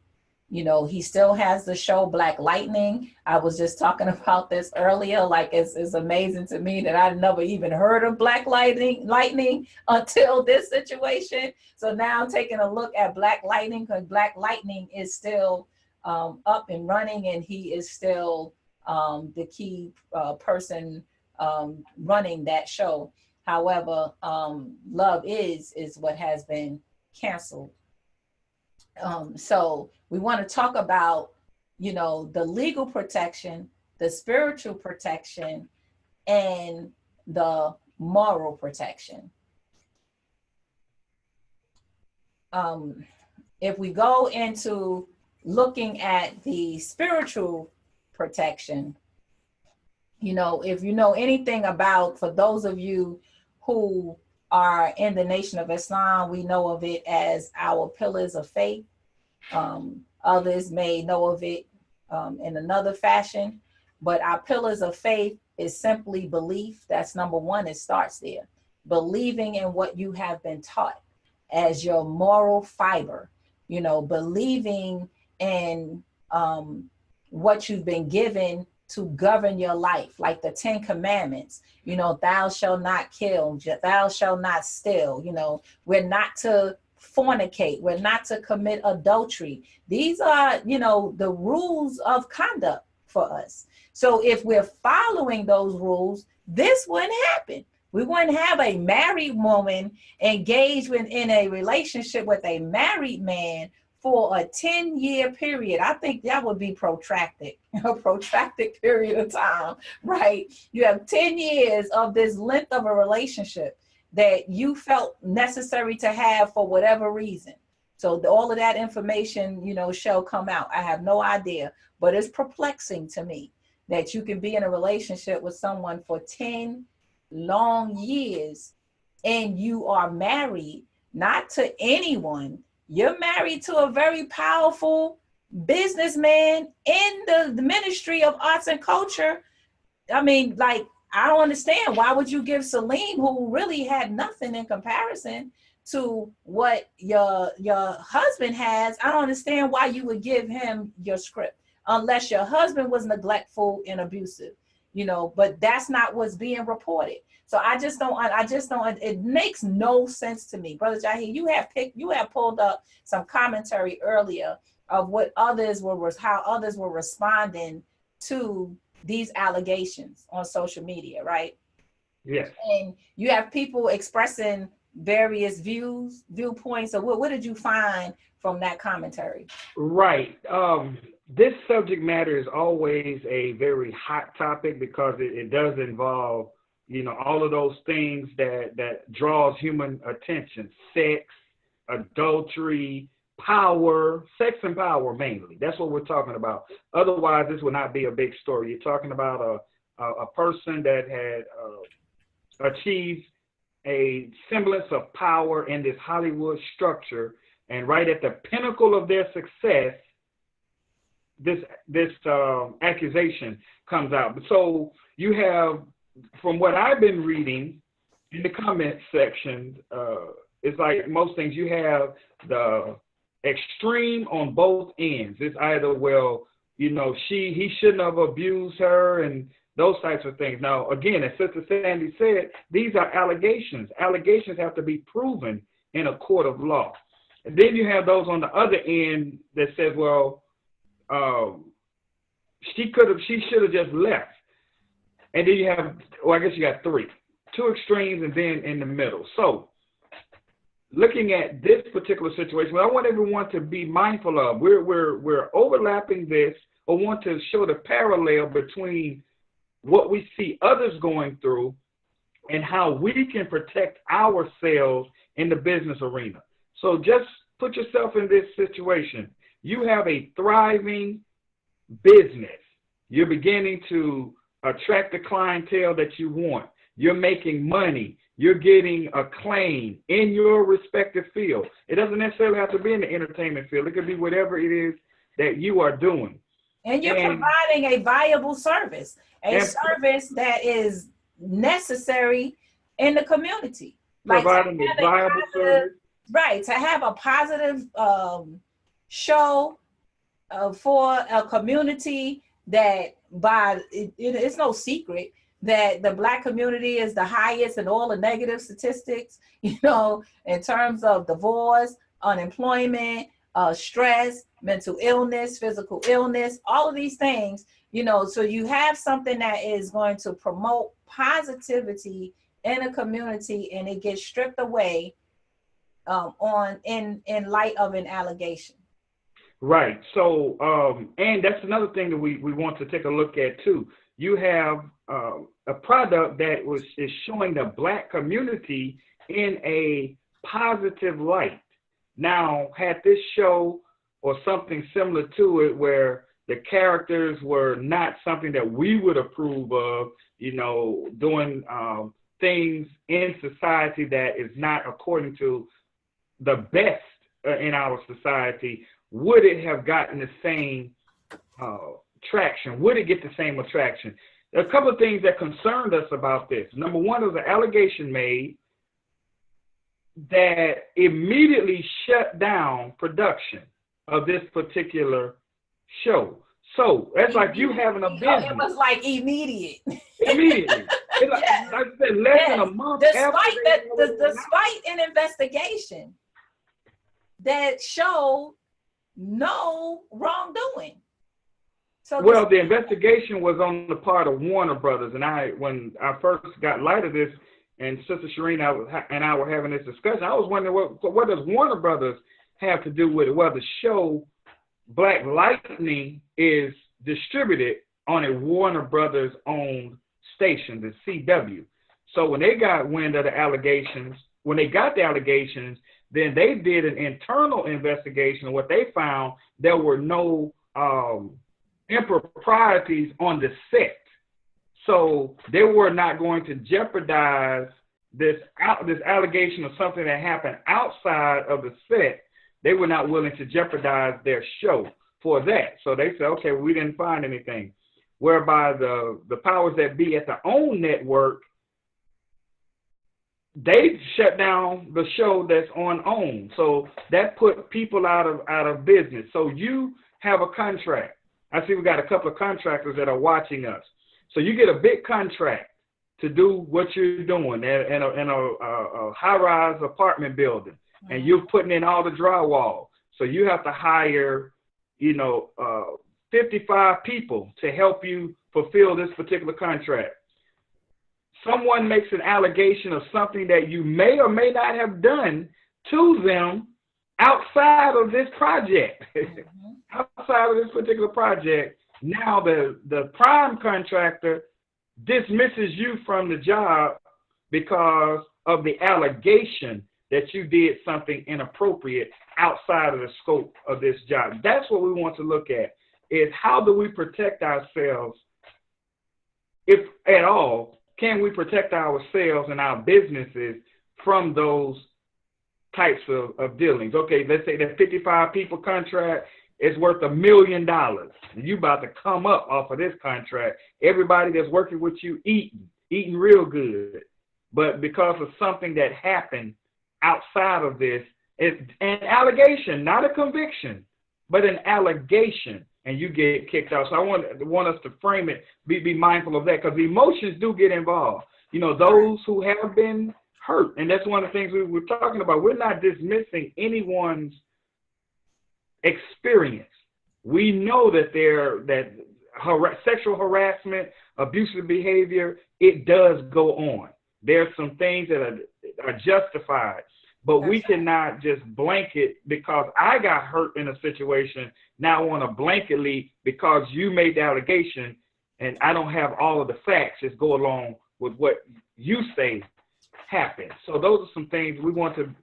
You know, he still has the show Black Lightning. I was just talking about this earlier. Like it's amazing to me that I never even heard of Black Lightning until this situation. So now taking a look at Black Lightning, because Black Lightning is still up and running, and he is still the key person running that show. However, Love is what has been canceled. So we want to talk about, you know, the legal protection, the spiritual protection, and the moral protection. If we go into looking at the spiritual protection, you know, if you know anything about, for those of you who are in the Nation of Islam, we know of it as our pillars of faith. Others may know of it in another fashion, but our pillars of faith is simply belief. That's number one. It starts there. Believing in what you have been taught as your moral fiber, you know, believing in what you've been given to govern your life, like the 10 Commandments, you know, thou shalt not kill, thou shalt not steal, you know, we're not to fornicate, we're not to commit adultery. These are, you know, the rules of conduct for us. So if we're following those rules, this wouldn't happen. We wouldn't have a married woman engaged in a relationship with a married man for a 10-year period. I think that would be protracted, a protracted period of time, right? You have 10 years of this length of a relationship that you felt necessary to have for whatever reason. So all of that information, you know, shall come out. I have no idea, but it's perplexing to me that you can be in a relationship with someone for 10 long years and you are married, not to anyone. You're married to a very powerful businessman in the Ministry of Arts and Culture. I mean, like, I don't understand. Why would you give Salim, who really had nothing in comparison to what your husband has? I don't understand why you would give him your script unless your husband was neglectful and abusive, you know, but that's not what's being reported. So I just don't, it makes no sense to me. Brother Jahi, you have pulled up some commentary earlier of what how others were responding to these allegations on social media, right? Yes. And you have people expressing various viewpoints. So what did you find from that commentary? Right. This subject matter is always a very hot topic because it does involve, you know, all of those things that draws human attention: sex, adultery, power, sex and power mainly. That's what we're talking about. Otherwise, this would not be a big story. You're talking about a person that had achieved a semblance of power in this Hollywood structure, and right at the pinnacle of their success, this accusation comes out. So you have, from what I've been reading in the comment section, it's like most things, you have the extreme on both ends. It's either, well, you know, he shouldn't have abused her and those types of things. Now, again, as Sister Sandy said, these are allegations. Allegations have to be proven in a court of law. And then you have those on the other end that says, well, she should have just left. And then you have, well, I guess you got two extremes and then in the middle. So looking at this particular situation, what I want everyone to be mindful of, we're overlapping this, or want to show the parallel between what we see others going through and how we can protect ourselves in the business arena. So just put yourself in this situation. You have a thriving business. You're beginning to attract the clientele that you want. You're making money. You're getting acclaim in your respective field. It doesn't necessarily have to be in the entertainment field. It could be whatever it is that you are doing. And you're providing a viable service, service that is necessary in the community. Providing a viable service. Right, to have a positive show for a community that it's no secret that the Black community is the highest in all the negative statistics, in terms of divorce, unemployment, stress, mental illness, physical illness, all of these things, so you have something that is going to promote positivity in a community, and it gets stripped away in light of an allegation. Right. So, and that's another thing that we want to take a look at too. You have a product that is showing the Black community in a positive light. Now, had this show or something similar to it where the characters were not something that we would approve of, doing things in society that is not according to the best in our society, would it have gotten the same traction? Would it get the same attraction? There are a couple of things that concerned us about this. Number one, was an allegation made that immediately shut down production of this particular show. So that's like you having a business. It was like immediate. Immediately. Like I said, less than a month despite an investigation that showed no wrongdoing. So the investigation was on the part of Warner Brothers, and when I first got light of this, and Sister Shireen and I were having this discussion, I was wondering what does Warner Brothers have to do with it? Well, the show Black Lightning is distributed on a Warner Brothers owned station, the CW. So when they got wind of the allegations, then they did an internal investigation, and what they found, there were no improprieties on the set. So they were not going to jeopardize this allegation of something that happened outside of the set. They were not willing to jeopardize their show for that. So they said, okay, we didn't find anything. Whereby the powers that be at the own network, they shut down the show that's on OWN. So that put people out of business. So you have a contract. I see we got a couple of contractors that are watching us. So you get a big contract to do what you're doing in a high-rise apartment building, and you're putting in all the drywall. So you have to hire, 55 people to help you fulfill this particular contract. Someone makes an allegation of something that you may or may not have done to them outside of this project. Outside of this particular project, now the prime contractor dismisses you from the job because of the allegation that you did something inappropriate outside of the scope of this job. That's what we want to look at, is how do we protect ourselves, if at all, can we protect ourselves and our businesses from those types of dealings? Okay, let's say that 55 people contract is worth $1 million. And you about to come up off of this contract. Everybody that's working with you eating real good. But because of something that happened outside of this, it's an allegation, not a conviction, but an allegation, and you get kicked out. So I want us to frame it, be mindful of that, because emotions do get involved. Those who have been hurt, and that's one of the things we were talking about. We're not dismissing anyone's experience. We know that sexual harassment, abusive behavior, it does go on. There's some things that are justified, but we cannot just blanket because I got hurt in a situation. Now I want to blanketly, because you made the allegation and I don't have all of the facts, just go along with what you say happened. So those are some things we want to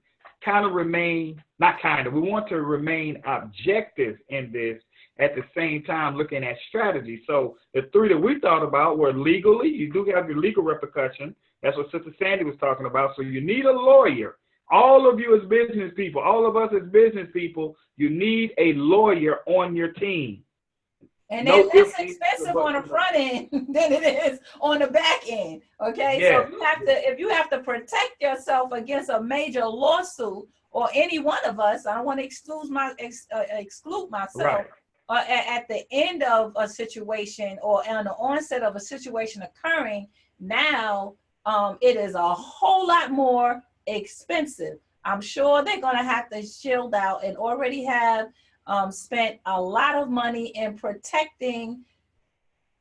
we want to remain objective in this, at the same time looking at strategy. So the three that we thought about were legally. You do have your legal repercussion. That's what Sister Sandy was talking about. So you need a lawyer. All of you as business people, all of us as business people, you need a lawyer on your team. And they're less expensive on the front end than it is on the back end. Okay, yes. So if you have to protect yourself against a major lawsuit, or any one of us, I don't want to exclude myself. Right. at the end of a situation or on the onset of a situation occurring, now it is a whole lot more expensive. I'm sure they're going to have to shield out and already have spent a lot of money in protecting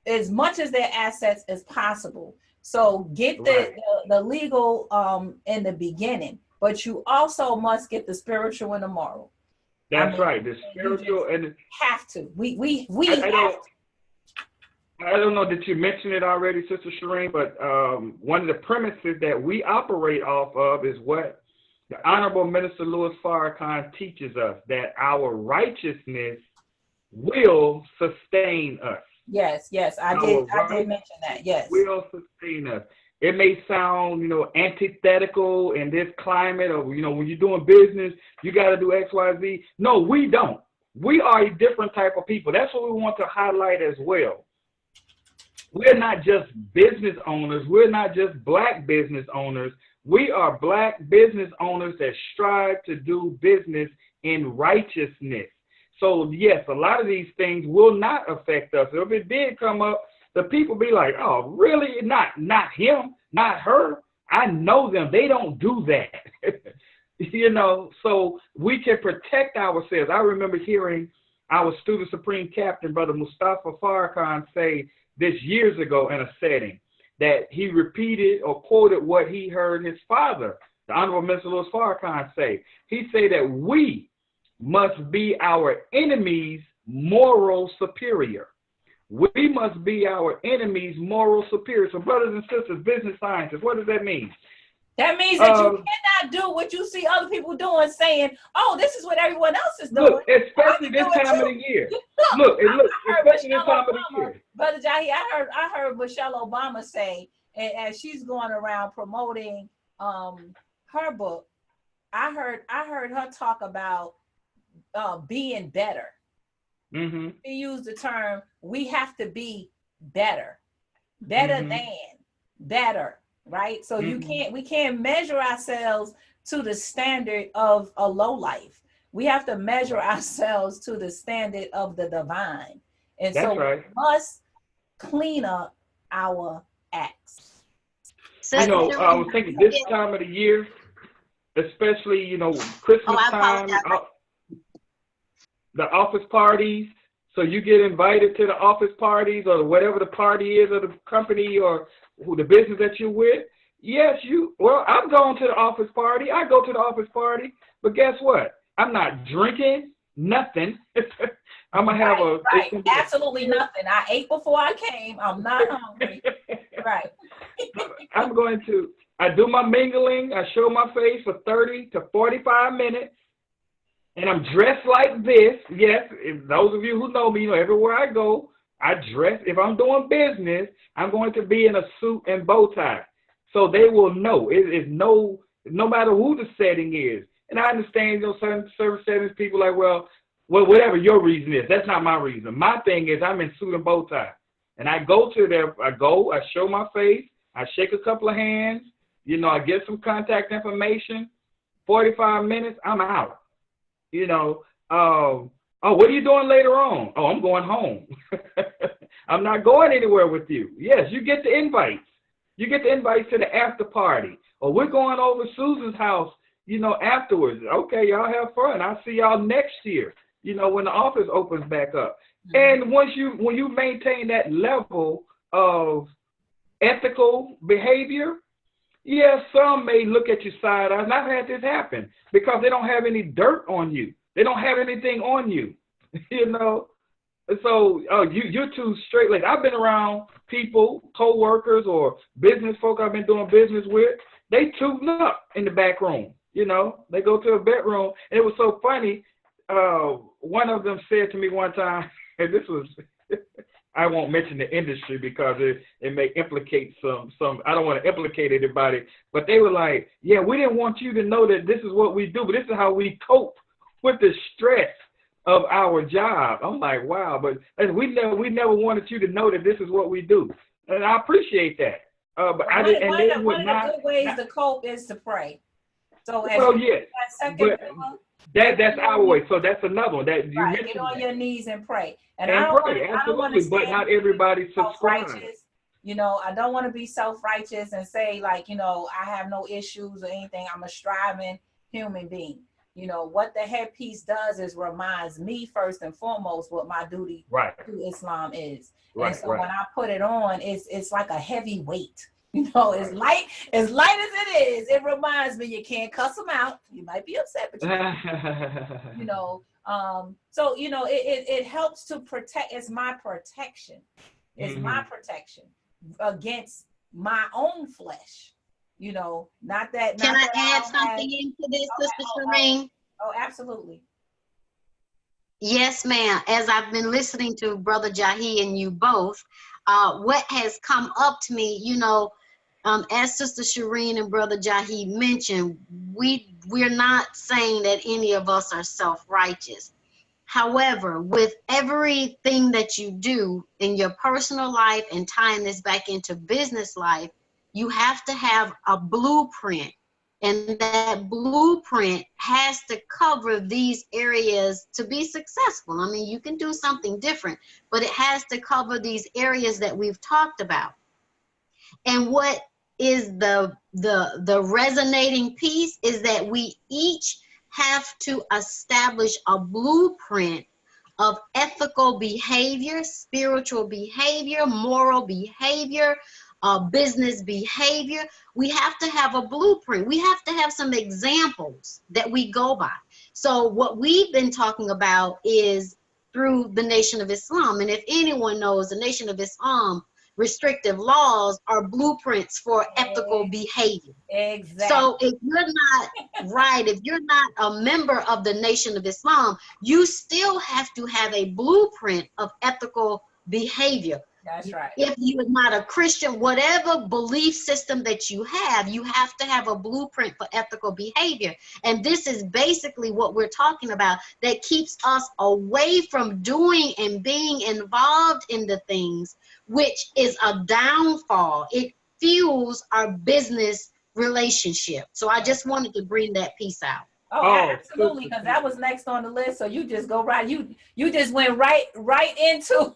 as much as their assets as possible. So get the legal in the beginning, but you also must get the spiritual and the moral. That's right. The spiritual and have to. We I don't know that you mentioned it already, Sister Shireen, but one of the premises that we operate off of is what the Honorable Minister Louis Farrakhan teaches us, that our righteousness will sustain us. Yes, I did mention that. Yes, will sustain us. It may sound, antithetical in this climate, or when you're doing business, you got to do X, Y, Z. No, we don't. We are a different type of people. That's what we want to highlight as well. We're not just business owners. We're not just Black business owners. We are Black business owners that strive to do business in righteousness. So, yes, a lot of these things will not affect us. If it did come up, the people be like, oh, really? Not him, not her. I know them. They don't do that. So we can protect ourselves. I remember hearing our student supreme captain, Brother Mustafa Farrakhan, say this years ago in a setting that he repeated or quoted what he heard his father, the Honorable Minister Louis Farrakhan, say. He said that we must be our enemy's moral superior. We must be our enemy's moral superior. So, brothers and sisters, business scientists, what does that mean? That means that you cannot do what you see other people doing, saying, "Oh, this is what everyone else is doing." Look, especially this time of the year. Look, especially this time of the year. Brother Jahi, I heard Michelle Obama say, and as she's going around promoting her book, I heard her talk about being better. Mm-hmm. She used the term, we have to be better mm-hmm. than better, right? So mm-hmm. we can't measure ourselves to the standard of a low life. We have to measure ourselves to the standard of the divine. And that's so right. We must clean up our acts. I was thinking this time of the year, especially, Christmas time, the office parties. So you get invited to the office parties or whatever the party is of the company or the business that you're with. Yes, I'm going to the office party. I go to the office party, but guess what? I'm not drinking nothing. I'm going to have absolutely nothing. I ate before I came. I'm not hungry. Right. I do my mingling. I show my face for 30 to 45 minutes. And I'm dressed like this. Yes, those of you who know me, everywhere I go, I dress. If I'm doing business, I'm going to be in a suit and bow tie. So they will know. It is no matter who the setting is. And I understand, certain service settings, people like, well, whatever your reason is, that's not my reason. My thing is I'm in suit and bow tie. And I go to there, I show my face, I shake a couple of hands, I get some contact information, 45 minutes, I'm out. What are you doing later on? Oh, I'm going home. I'm not going anywhere with you. Yes, you get the invites. You get the invites to the after party. Or we're going over Susan's house, afterwards. Okay, y'all have fun. I'll see y'all next year, when the office opens back up. Mm-hmm. And when you maintain that level of ethical behavior, yeah, some may look at you side eye, and I've had this happen because they don't have any dirt on you. They don't have anything on you, So you're too straight. Like I've been around people, co-workers or business folk I've been doing business with. They tune up in the back room. They go to a bedroom, and it was so funny. One of them said to me one time, and this was. I won't mention the industry because it may implicate some. I don't want to implicate anybody, but they were like, yeah, we didn't want you to know that this is what we do, but this is how we cope with the stress of our job. I'm like, wow, but we never wanted you to know that this is what we do. And I appreciate that. But one of the good ways to cope is to pray. So as Well, yeah, that second but pillar, that's our way. So that's another one that you right, mentioned. get on your knees and pray. And And pray, I don't want to absolutely, but stand not everybody subscribes. self-righteous. You know, I don't want to be self-righteous and say like, you know, I have no issues or anything. I'm a striving human being. You know, what the headpiece does is reminds me first and foremost what my duty Right. to Islam is. Right, And so right. when I put it on, it's like a heavy weight. You know, as light as it is, it reminds me you can't cuss them out. You might be upset, but you know, so you know, it helps to protect. It's my protection. It's my protection against my own flesh. You know, not that. Can Not I that add I something into this, Sister Shireen? Oh, absolutely. Yes, ma'am. As I've been listening to Brother Jahi and you both, what has come up to me, you know, as Sister Shireen and Brother Jahi mentioned, we're not saying that any of us are self-righteous. However, with everything that you do in your personal life and tying this back into business life, you have to have a blueprint. And that blueprint has to cover these areas to be successful. I mean, you can do something different, but it has to cover these areas that we've talked about. And what is the resonating piece is that we each have to establish a blueprint of ethical behavior, spiritual behavior, moral behavior, business behavior. We have to have a blueprint. We have to have some examples that we go by. So what we've been talking about is through the Nation of Islam. And if anyone knows, the Nation of Islam restrictive laws are blueprints for ethical behavior. Exactly. So if you're not right, if you're not a member of the Nation of Islam, you still have to have a blueprint of ethical behavior. That's right. If you're not a Christian, whatever belief system that you have to have a blueprint for ethical behavior. And this is basically what we're talking about that keeps us away from doing and being involved in the things, which is a downfall. It fuels our business relationship. So I just wanted to bring that piece out. Oh, absolutely, because that was next on the list. So you just go right. You just went right into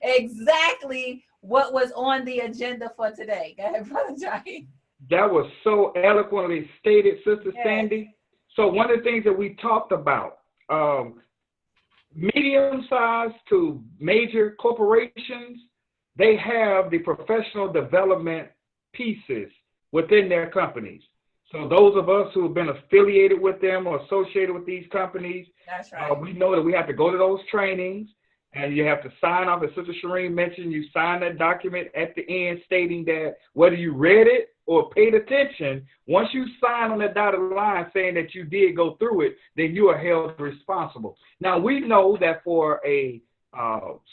exactly what was on the agenda for today. Go ahead, Brother Johnny. That was so eloquently stated, Sister Sandy. So one of the things that we talked about, medium-sized to major corporations, they have the professional development pieces within their companies. So those of us who have been affiliated with them or associated with these companies, that's right. We know that we have to go to those trainings, and you have to sign off. As Sister Shireen mentioned, you sign that document at the end stating that whether you read it or paid attention, once you sign on that dotted line saying that you did go through it, then you are held responsible. Now, we know that for a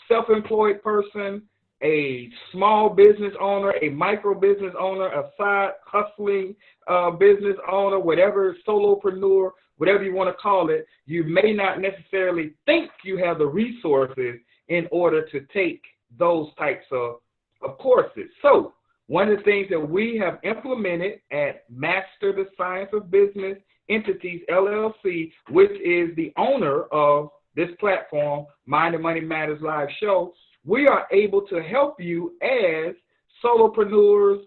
self-employed person, a small business owner, a micro business owner, a side hustling business owner, whatever, solopreneur, whatever you want to call it, you may not necessarily think you have the resources in order to take those types of courses. So one of the things that we have implemented at Master the Science of Business Entities, LLC, which is the owner of this platform, Mind and Money Matters Live Show, we are able to help you as solopreneurs,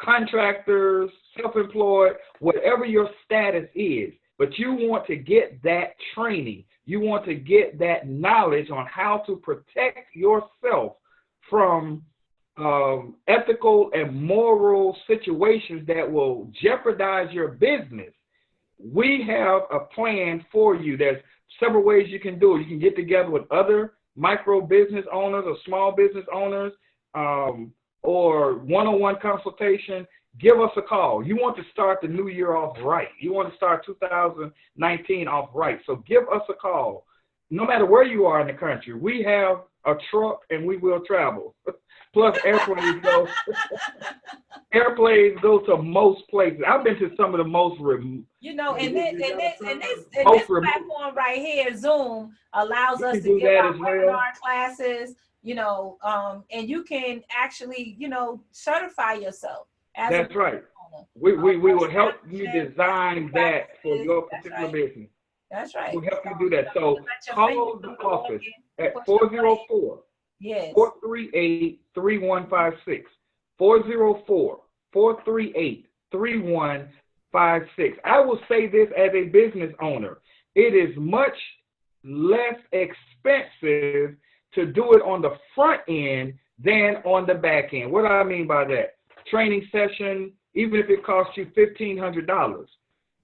contractors, self-employed, whatever your status is. But you want to get that training. You want to get that knowledge on how to protect yourself from ethical and moral situations that will jeopardize your business. We have a plan for you. There's several ways you can do it. You can get together with other micro business owners or small business owners, or one-on-one consultation. Give us a call. You want to start the new year off right. You want to start 2019 off right. So give us a call. No matter where you are in the country, we have a truck and we will travel. Plus airplanes go. Airplanes go to most places. I've been to some of the most remote. You know, and this platform right here, Zoom, allows us to give our webinar classes. You know, and you can actually, you know, certify yourself. That's right. We will help you design that for your That's particular right. business. That's right. We'll help you do that. So call the office at Yes. 438-3156. 404-438-3156. I will say this as a business owner. It is much less expensive to do it on the front end than on the back end. What do I mean by that? Training session, even if it costs you $1,500.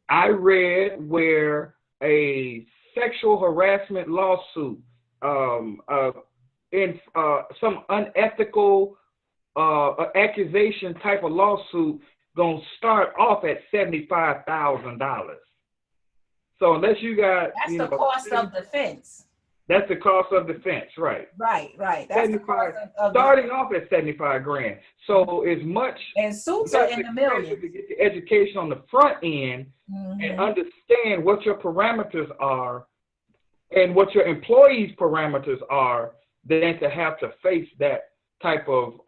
I read where a sexual harassment lawsuit in some unethical accusation type of lawsuit gonna start off at $75,000. So unless you got, that's the cost of defense. That's the cost of defense, right? Right. That's the cost of starting off at 75 grand. So it's much. And suits are in the millions. To get the education on the front end and understand what your parameters are and what your employees' parameters are, than to have to face that type of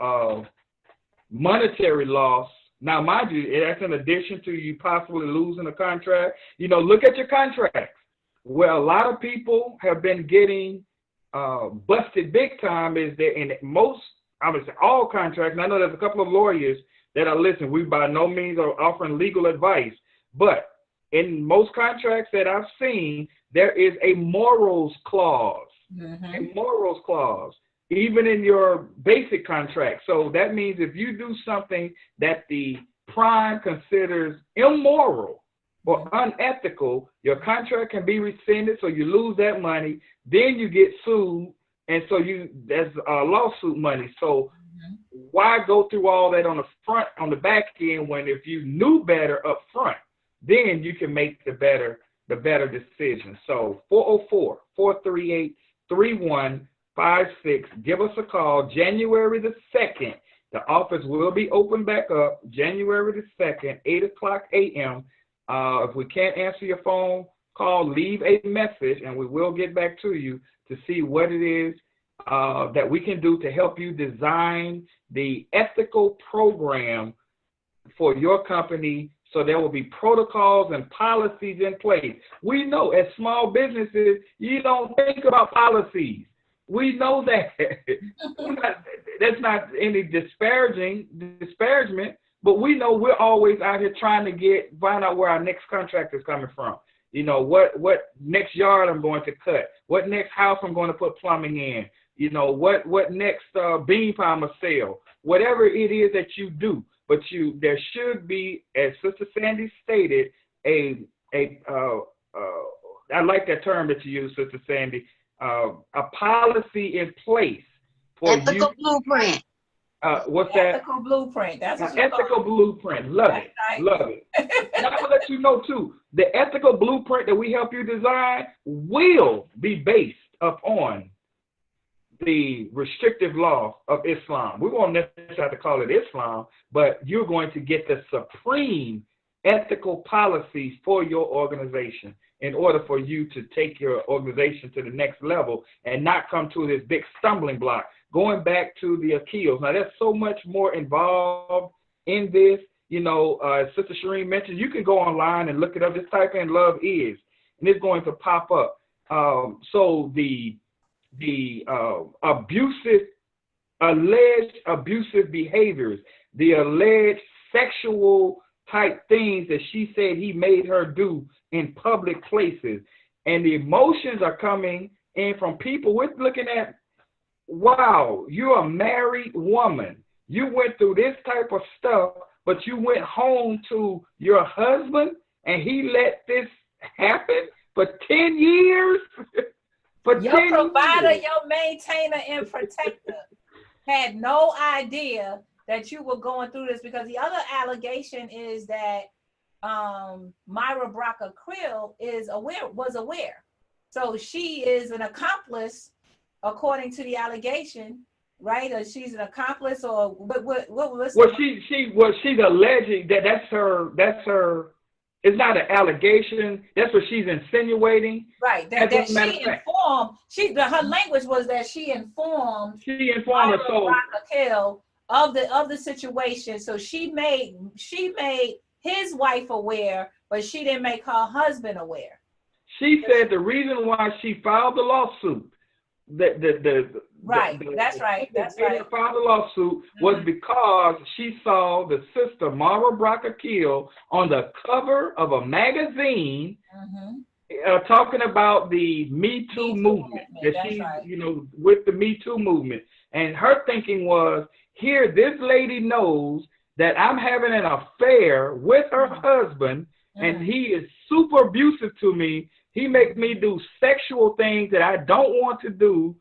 monetary loss. Now, mind you, that's in addition to you possibly losing a contract. You know, look at your contracts. Where a lot of people have been getting busted big time is that in most, I would say all contracts, and I know there's a couple of lawyers that are listening. We by no means are offering legal advice, but in most contracts that I've seen, there is a morals clause, a morals clause, even in your basic contract. So that means if you do something that the prime considers immoral or unethical, your contract can be rescinded, so you lose that money. Then you get sued, and so that's lawsuit money. So why go through all that on the back end when if you knew better up front, then you can make the better decision. So 404-438-3156. Give us a call. January the 2nd, the office will be open back up. January the 2nd, 8:00 a.m. If we can't answer your phone call, leave a message, and we will get back to you to see what it is that we can do to help you design the ethical program for your company, so there will be protocols and policies in place. We know as small businesses, you don't think about policies. We know that. That's not any disparagement, but we know we're always out here trying to find out where our next contract is coming from. You know, what next yard I'm going to cut, what next house I'm going to put plumbing in, you know, what next bean pie I'm going to sell, whatever it is that you do. But there should be, as Sister Sandy stated, I like that term that you use, Sister Sandy, a policy in place for ethical blueprint. What's that? Ethical blueprint. That's what ethical blueprint. Love it. Right. Love it. And I will let you know too, the ethical blueprint that we help you design will be based upon the restrictive law of Islam. We won't necessarily have to call it Islam, but you're going to get the supreme ethical policies for your organization in order for you to take your organization to the next level and not come to this big stumbling block. Going back to the Achilles. Now, there's so much more involved in this. You know, as Sister Shireen mentioned, you can go online and look it up. Just type in "love is," and it's going to pop up. So the alleged abusive behaviors, the alleged sexual type things that she said he made her do in public places, and the emotions are coming in from people. We're looking at, wow, you're a married woman. You went through this type of stuff, but you went home to your husband and he let this happen for 10 years? Your provider, your maintainer, and protector had no idea that you were going through this, because the other allegation is that Myra Brocker Krill was aware. So she is an accomplice, according to the allegation, right? Or she's an accomplice, or what was? Well, she's alleging that's her. It's not an allegation. That's what she's insinuating. Right. That she informed. Her language was that she informed her. So Brocker Krill of the situation. So she made his wife aware, but she didn't make her husband aware. She said the reason why she filed the lawsuit, that's right. Filed the lawsuit was because she saw the sister Mara Brock Akil on the cover of a magazine talking about the Me Too movement. That she, with the Me Too movement, and her thinking was, here, this lady knows that I'm having an affair with her husband, and he is super abusive to me. He makes me do sexual things that I don't want to do,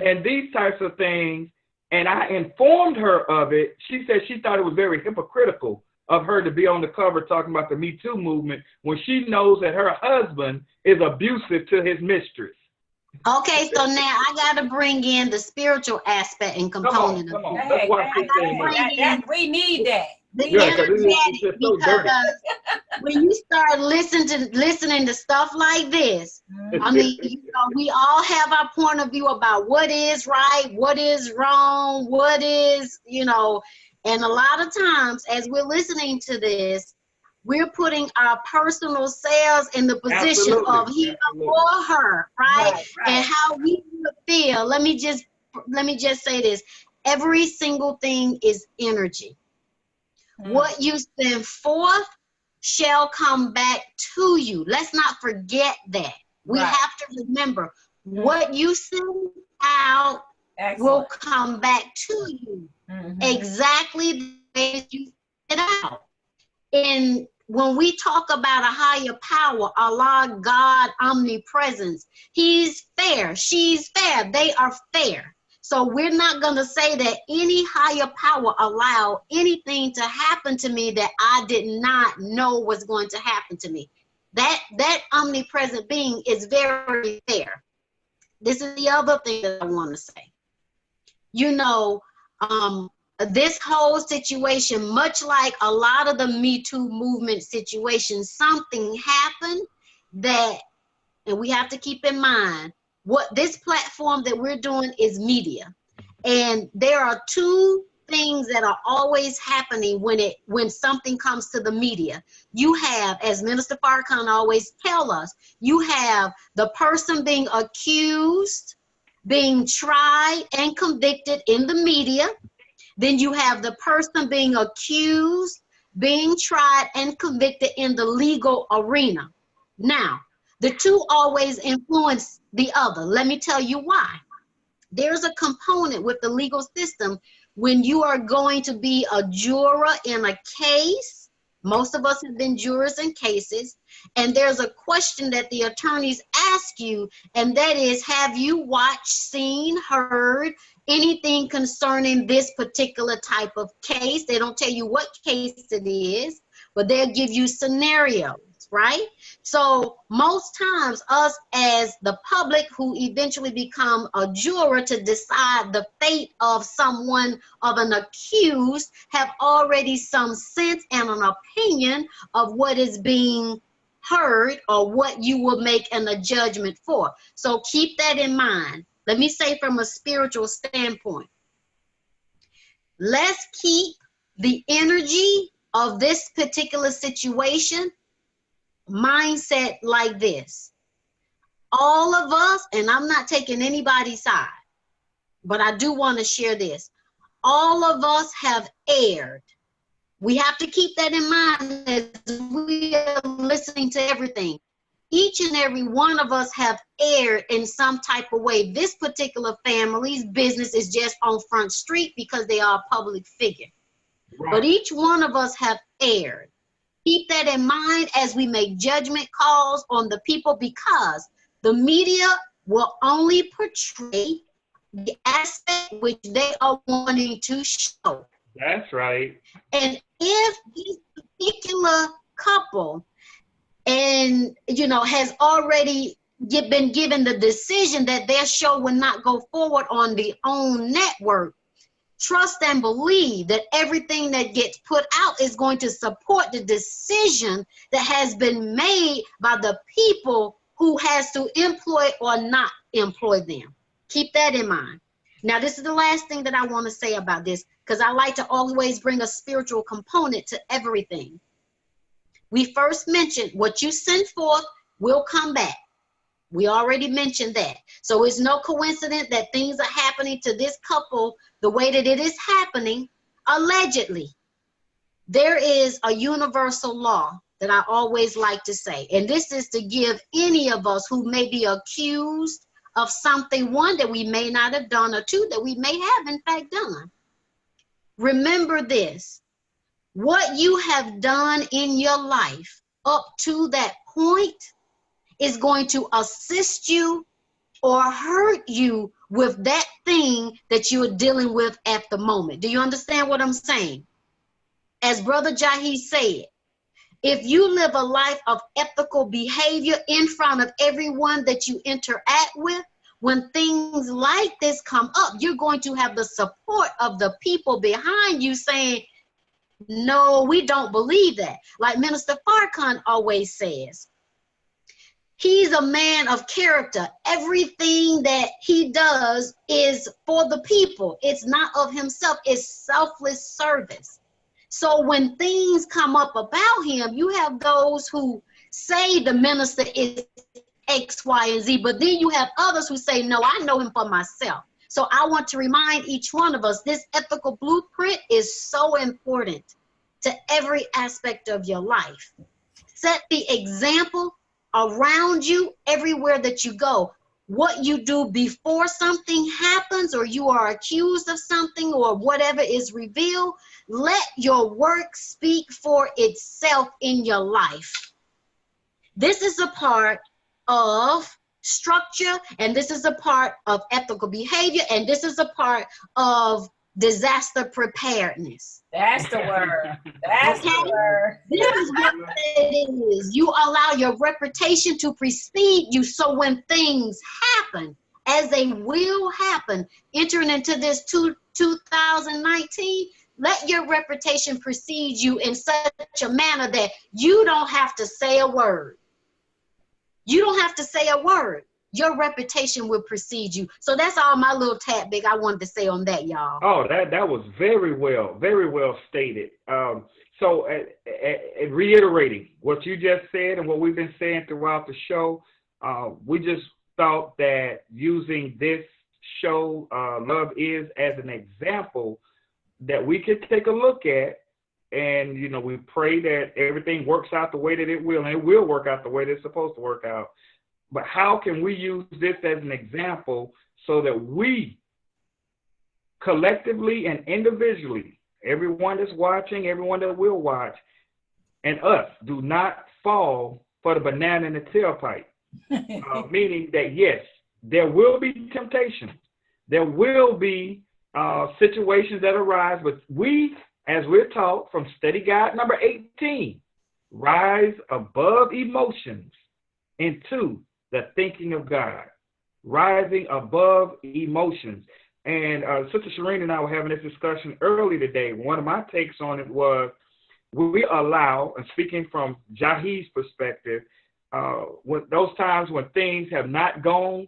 and these types of things. And I informed her of it. She said she thought it was very hypocritical of her to be on the cover talking about the Me Too movement when she knows that her husband is abusive to his mistress. Okay, so now I got to bring in the spiritual aspect and component of it. We need that. Because when you start listening to stuff like this, I mean, we all have our point of view about what is right, what is wrong, what is, and a lot of times as we're listening to this, we're putting our personal selves in the position of him or her, right? And how we feel. Let me just say this. Every single thing is energy. What you send forth shall come back to you. Let's not forget that. We have to remember what you send out will come back to you. Exactly the way you send it out. And when we talk about a higher power, Allah, God, omnipresence, He's fair, she's fair, they are fair. So we're not going to say that any higher power allowed anything to happen to me that I did not know was going to happen to me. That omnipresent being is very fair. This is the other thing that I want to say. This whole situation, much like a lot of the Me Too movement situations, something happened that, and we have to keep in mind, what this platform that we're doing is media. And there are two things that are always happening when something comes to the media. You have, as Minister Farrakhan always tell us, you have the person being accused, being tried and convicted in the media. Then you have the person being accused, being tried and convicted in the legal arena. Now, the two always influence the other. Let me tell you why. There's a component with the legal system when you are going to be a juror in a case. Most of us have been jurors in cases, and there's a question that the attorneys ask you, and that is, have you watched, seen, heard anything concerning this particular type of case? They don't tell you what case it is, but they'll give you scenarios, right? So most times us as the public who eventually become a juror to decide the fate of someone, of an accused, have already some sense and an opinion of what is being heard or what you will make a judgment for. So keep that in mind. Let me say from a spiritual standpoint, let's keep the energy of this particular situation mindset like this. All of us, and I'm not taking anybody's side, but I do want to share this. All of us have erred. We have to keep that in mind as we are listening to everything. Each and every one of us have erred in some type of way. This particular family's business is just on Front Street because they are a public figure. Right. But each one of us have erred. Keep that in mind as we make judgment calls on the people, because the media will only portray the aspect which they are wanting to show. That's right. And if this particular couple has already been given the decision that their show will not go forward on the own network, trust and believe that everything that gets put out is going to support the decision that has been made by the people who has to employ or not employ them. Keep that in mind. Now, this is the last thing that I want to say about this. because I like to always bring a spiritual component to everything. We first mentioned what you send forth will come back. We already mentioned that. So it's no coincidence that things are happening to this couple the way that it is happening, allegedly. There is a universal law that I always like to say, and this is to give any of us who may be accused of something, one, that we may not have done, or two, that we may have in fact done. Remember this: what you have done in your life up to that point is going to assist you or hurt you with that thing that you are dealing with at the moment. Do you understand what I'm saying? As Brother Jahi said, if you live a life of ethical behavior in front of everyone that you interact with, when things like this come up, you're going to have the support of the people behind you saying, no, we don't believe that. Like Minister Farrakhan always says, he's a man of character. Everything that he does is for the people. It's not of himself. It's selfless service. So when things come up about him, you have those who say the minister is X, Y, and Z, but then you have others who say, no, I know him for myself. So I want to remind each one of us, this ethical blueprint is so important to every aspect of your life. Set the example around you everywhere that you go. What you do before something happens, or you are accused of something, or whatever is revealed, let your work speak for itself in your life. This is a part of structure, and this is a part of ethical behavior, and this is a part of disaster preparedness. That's the word. That's the word. This is what it is. You allow your reputation to precede you, so when things happen, as they will happen, entering into this 2019, let your reputation precede you in such a manner that you don't have to say a word. You don't have to say a word. Your reputation will precede you. So that's all my little tad big I wanted to say on that, y'all. Oh, that was very well stated. So reiterating what you just said and what we've been saying throughout the show, we just thought that using this show, Love Is, as an example that we could take a look at, and, you know, we pray that everything works out the way that it will, and it will work out the way that it's supposed to work out. But how can we use this as an example so that we collectively and individually, everyone that's watching, everyone that will watch, and us, do not fall for the banana in the tailpipe? Meaning that, yes, there will be temptations. There will be situations that arise, but we, as we're taught from study guide number 18, rise above emotions into the thinking of God, rising above emotions. And Sister Shireen and I were having this discussion early today. One of my takes on it was, we allow, and speaking from Jahi's perspective, when those times when things have not gone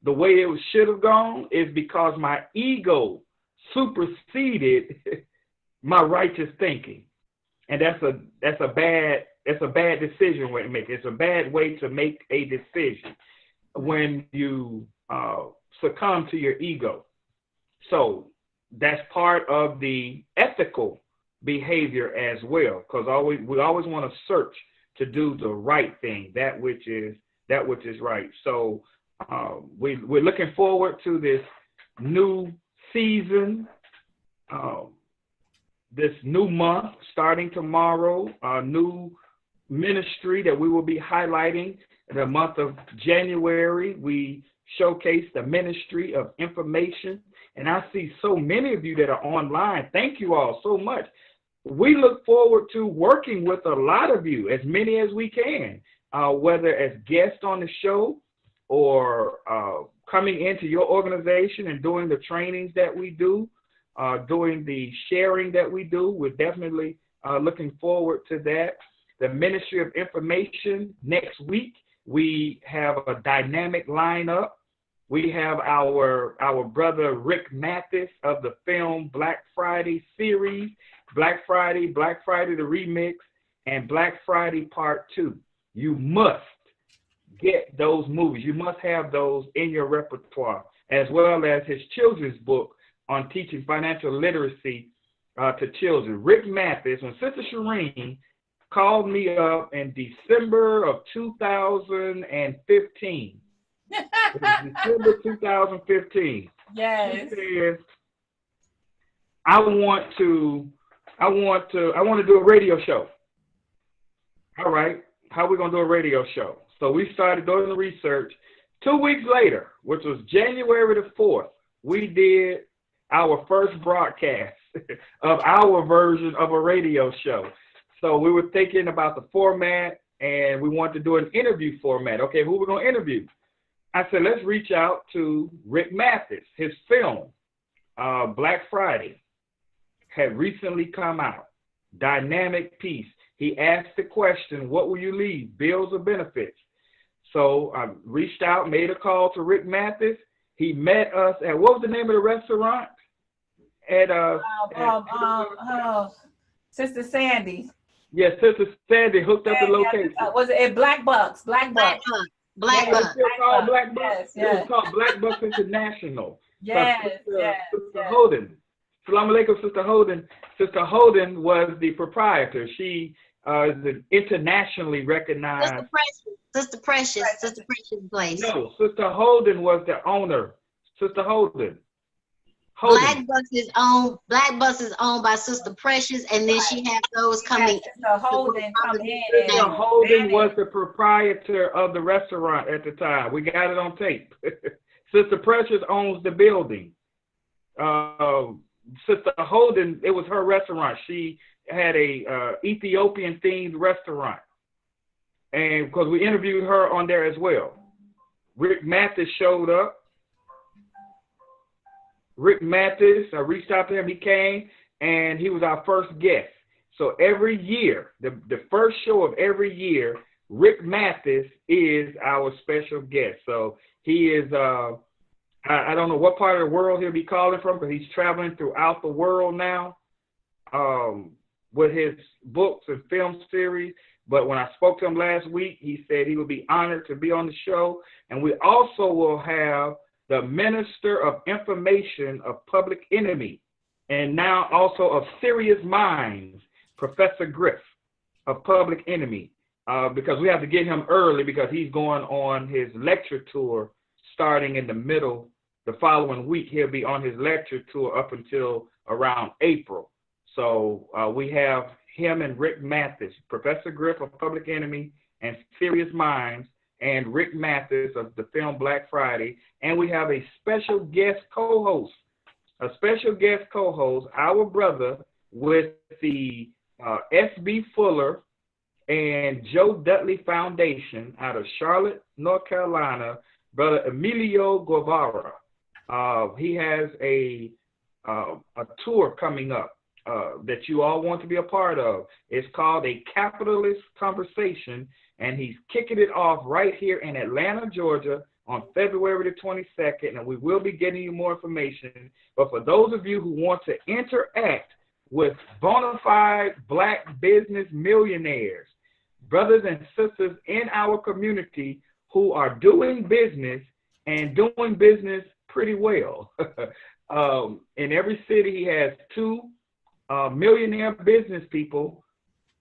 the way it should have gone, is because my ego superseded my righteous thinking. And that's a bad decision to make. It's a bad way to make a decision when you succumb to your ego. So that's part of the ethical behavior as well, because we always want to search to do the right thing, that which is right. So we're looking forward to this new season, this new month starting tomorrow, a new ministry that we will be highlighting. In the month of January, we showcase the ministry of information. And I see so many of you that are online. Thank you all so much. We look forward to working with a lot of you, as many as we can, whether as guests on the show or coming into your organization and doing the trainings that we do, doing the sharing that we do. We're definitely looking forward to that. The Ministry of Information, next week, we have a dynamic lineup We have our brother Rick Mathis of the film Black Friday series, Black Friday the Remix, and Black Friday Part 2. You must get those movies. You must have those in your repertoire, as well as his children's book on teaching financial literacy to children. Rick Mathis, when Sister Shireen called me up in December of 2015. It was December 2015. Yes. She says, I want to do a radio show. All right, how are we gonna do a radio show? So we started doing the research. 2 weeks later, which was January the 4th, we did our first broadcast of our version of a radio show. So we were thinking about the format, and we wanted to do an interview format. Okay, who we're gonna interview? I said, let's reach out to Rick Mathis. His film, Black Friday, had recently come out. Dynamic piece. He asked the question, what will you leave, bills or benefits? So I reached out, made a call to Rick Mathis. He met us at, what was the name of the restaurant? At Sister Sandy. Yes, Sister Sandy hooked up the location. Was it at Black Bucks? Black Bucks. Black Bucks. It was called Black Bucks. Yes, It was called Black Bucks International. Yes, Sister Holden. Salam alaikum, Sister Holden. Sister Holden was the proprietor. She is an internationally recognized. Sister Precious place. No, Sister Holden was the owner. Sister Holden. Black Bucks is owned by Sister Precious, and then she had those coming. Sister Holden come in. Sister Holden was the proprietor of the restaurant at the time. We got it on tape. Sister Precious owns the building. Sister Holden, it was her restaurant. She had a Ethiopian themed restaurant, and because we interviewed her on there as well. Rick Mathis showed up. Rick Mathis, I reached out to him, he came, and he was our first guest. So every year, the first show of every year, Rick Mathis is our special guest. So he is, I don't know what part of the world he'll be calling from, because he's traveling throughout the world now with his books and film series. But when I spoke to him last week, he said he would be honored to be on the show. And we also will have the Minister of Information of Public Enemy, and now also of Serious Minds, Professor Griff of Public Enemy, because we have to get him early because he's going on his lecture tour starting in the following week. He'll be on his lecture tour up until around April. So we have him and Rick Mathis, Professor Griff of Public Enemy and Serious Minds, and Rick Mathis of the film Black Friday. And we have a special guest co-host, our brother with the S.B. Fuller and Joe Dudley Foundation out of Charlotte, North Carolina, Brother Emilio Guevara. He has a tour coming up that you all want to be a part of. It's called A Capitalist Conversation, and he's kicking it off right here in Atlanta, Georgia on February the 22nd, and we will be getting you more information. But for those of you who want to interact with bona fide Black business millionaires, brothers and sisters in our community who are doing business and doing business pretty well. In every city, he has two millionaire business people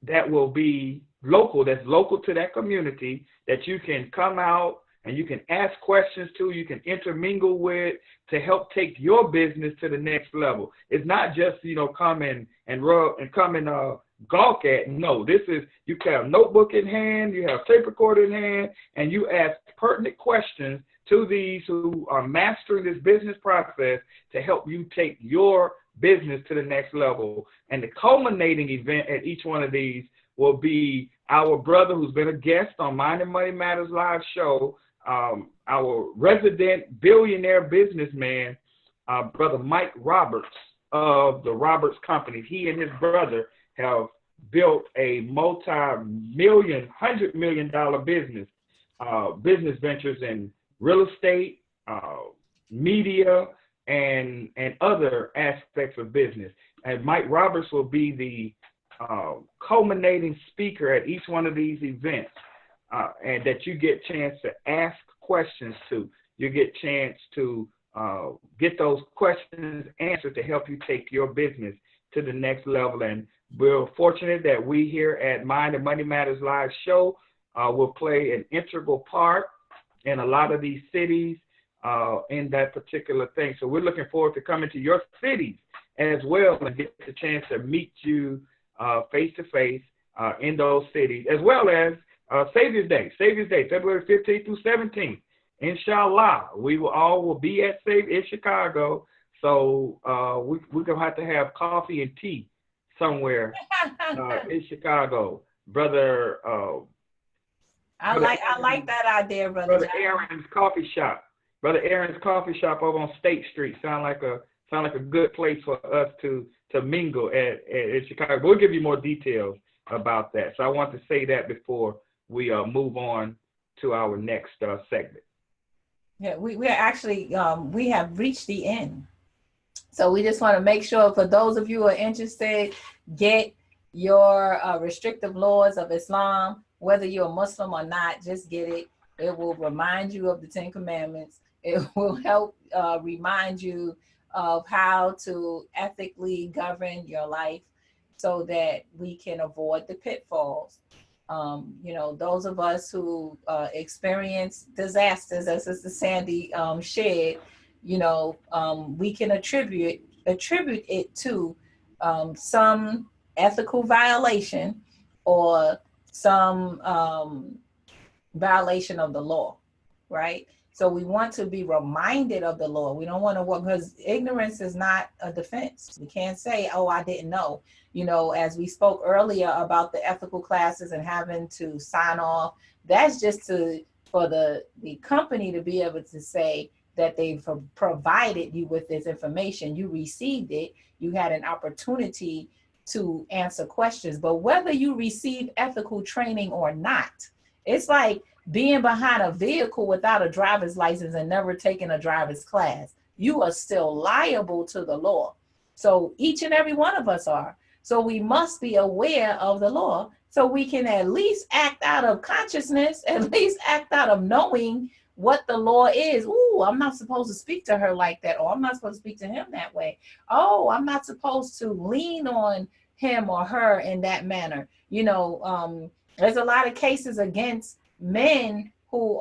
that will be local, that's local to that community, that you can come out and you can ask questions to, you can intermingle with, to help take your business to the next level. It's not just, come and gawk at. No, this is, you have a notebook in hand, you have tape recorder in hand, and you ask pertinent questions to these who are mastering this business process to help you take your business to the next level. And the culminating event at each one of these will be our brother who's been a guest on Mind and Money Matters live show, our resident billionaire businessman, Brother Mike Roberts of the Roberts Company. He and his brother have built a multi-million, $100 million business ventures in real estate, media, and other aspects of business. And Mike Roberts will be the culminating speaker at each one of these events, and that you get a chance to ask questions to. You get a chance to get those questions answered to help you take your business to the next level. And we're fortunate that we here at Mind and Money Matters Live show will play an integral part in a lot of these cities in that particular thing. So we're looking forward to coming to your cities as well and get the chance to meet you face to face in those cities, as well as Savior's Day, February 15th through 17th. Inshallah, we will be at in Chicago. So we're gonna have to have coffee and tea somewhere in Chicago, brother. I like that idea, brother Aaron's coffee shop. Brother Aaron's coffee shop over on State Street sound like a good place for us to mingle at Chicago. We'll give you more details about that. So I want to say that before we move on to our next segment. Yeah, we are actually we have reached the end. So we just want to make sure for those of you who are interested, get your restrictive laws of Islam, whether you're a Muslim or not, just get it. It will remind you of the 10 Commandments. It will help remind you of how to ethically govern your life so that we can avoid the pitfalls. Those of us who experience disasters, as Sister Sandy shared, we can attribute it to some ethical violation or some violation of the law, right? So we want to be reminded of the law. We don't want to work, because ignorance is not a defense. We can't say, oh, I didn't know. As we spoke earlier about the ethical classes and having to sign off, that's just for the company to be able to say that they've provided you with this information. You received it. You had an opportunity to answer questions. But whether you receive ethical training or not, it's like being behind a vehicle without a driver's license and never taking a driver's class. You are still liable to the law. So each and every one of us are. So we must be aware of the law so we can at least act out of consciousness, at least act out of knowing what the law is. Ooh, I'm not supposed to speak to her like that. Or I'm not supposed to speak to him that way. Oh, I'm not supposed to lean on him or her in that manner. There's a lot of cases against men who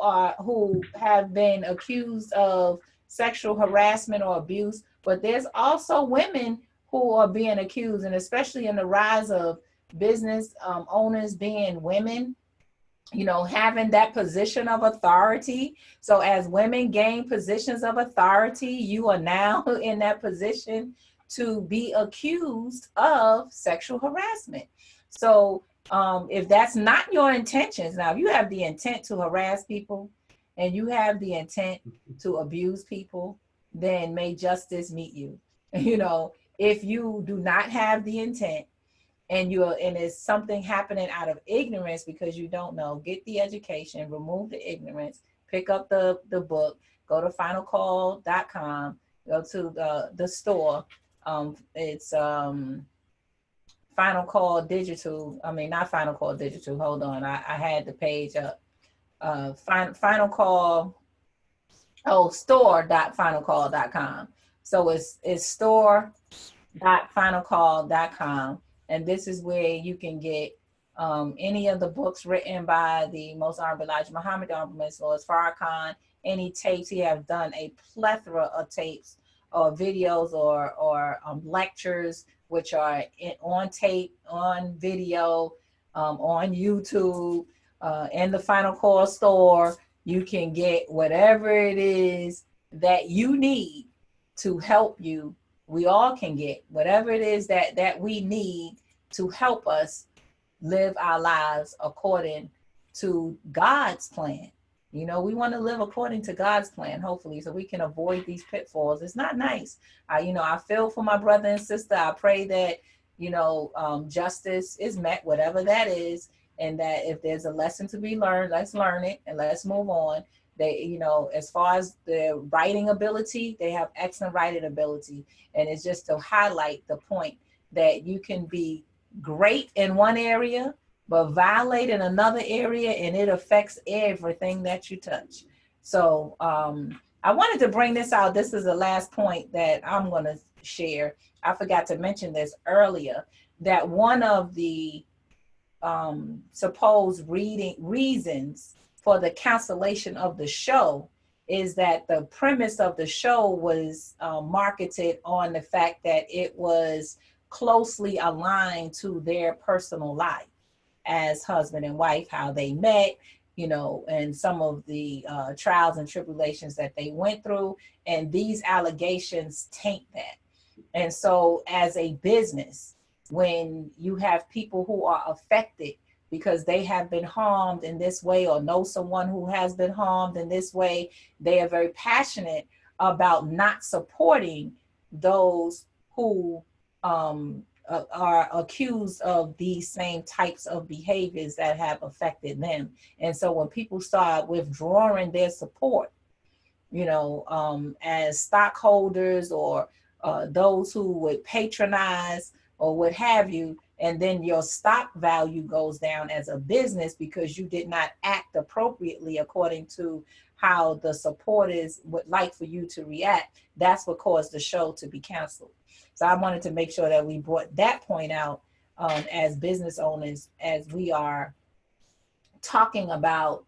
have been accused of sexual harassment or abuse, but there's also women who are being accused, and especially in the rise of business owners being women, having that position of authority. So as women gain positions of authority, you are now in that position to be accused of sexual harassment. So if that's not your intentions, now if you have the intent to harass people and you have the intent to abuse people, then may justice meet you. If you do not have the intent and it's something happening out of ignorance because you don't know, get the education, remove the ignorance, pick up the book, go to finalcall.com, go to the store. It's Final Call Digital. I mean, not Final Call Digital. Hold on. I had the page up. Final Call. Oh, store.finalcall.com. So it's store.finalcall.com. And this is where you can get any of the books written by the Most Honorable Elijah Muhammad, the Honorable Lord Farrakhan, any tapes. He have done a plethora of tapes or videos or lectures, which are on tape, on video, on YouTube, in the Final Call store. You can get whatever it is that you need to help you. We all can get whatever it is that we need to help us live our lives according to God's plan. We want to live according to God's plan, hopefully, so we can avoid these pitfalls. It's not nice. I feel for my brother and sister. I pray that, justice is met, whatever that is, and that if there's a lesson to be learned, let's learn it and let's move on. They, you know, as far as the writing ability, they have excellent writing ability. And it's just to highlight the point that you can be great in one area, but violate in another area, and it affects everything that you touch. So I wanted to bring this out. This is the last point that I'm going to share. I forgot to mention this earlier, that one of the supposed reasons for the cancellation of the show is that the premise of the show was marketed on the fact that it was closely aligned to their personal life as husband and wife, how they met, you know, and some of the trials and tribulations that they went through. And these allegations taint that. And so as a business, when you have people who are affected because they have been harmed in this way, or know someone who has been harmed in this way, they are very passionate about not supporting those who are accused of these same types of behaviors that have affected them. And so when people start withdrawing their support, you know, as stockholders or those who would patronize or what have you, and then your stock value goes down as a business because you did not act appropriately according to how the supporters would like for you to react, that's what caused the show to be canceled. So I wanted to make sure that we brought that point out as business owners, as we are talking about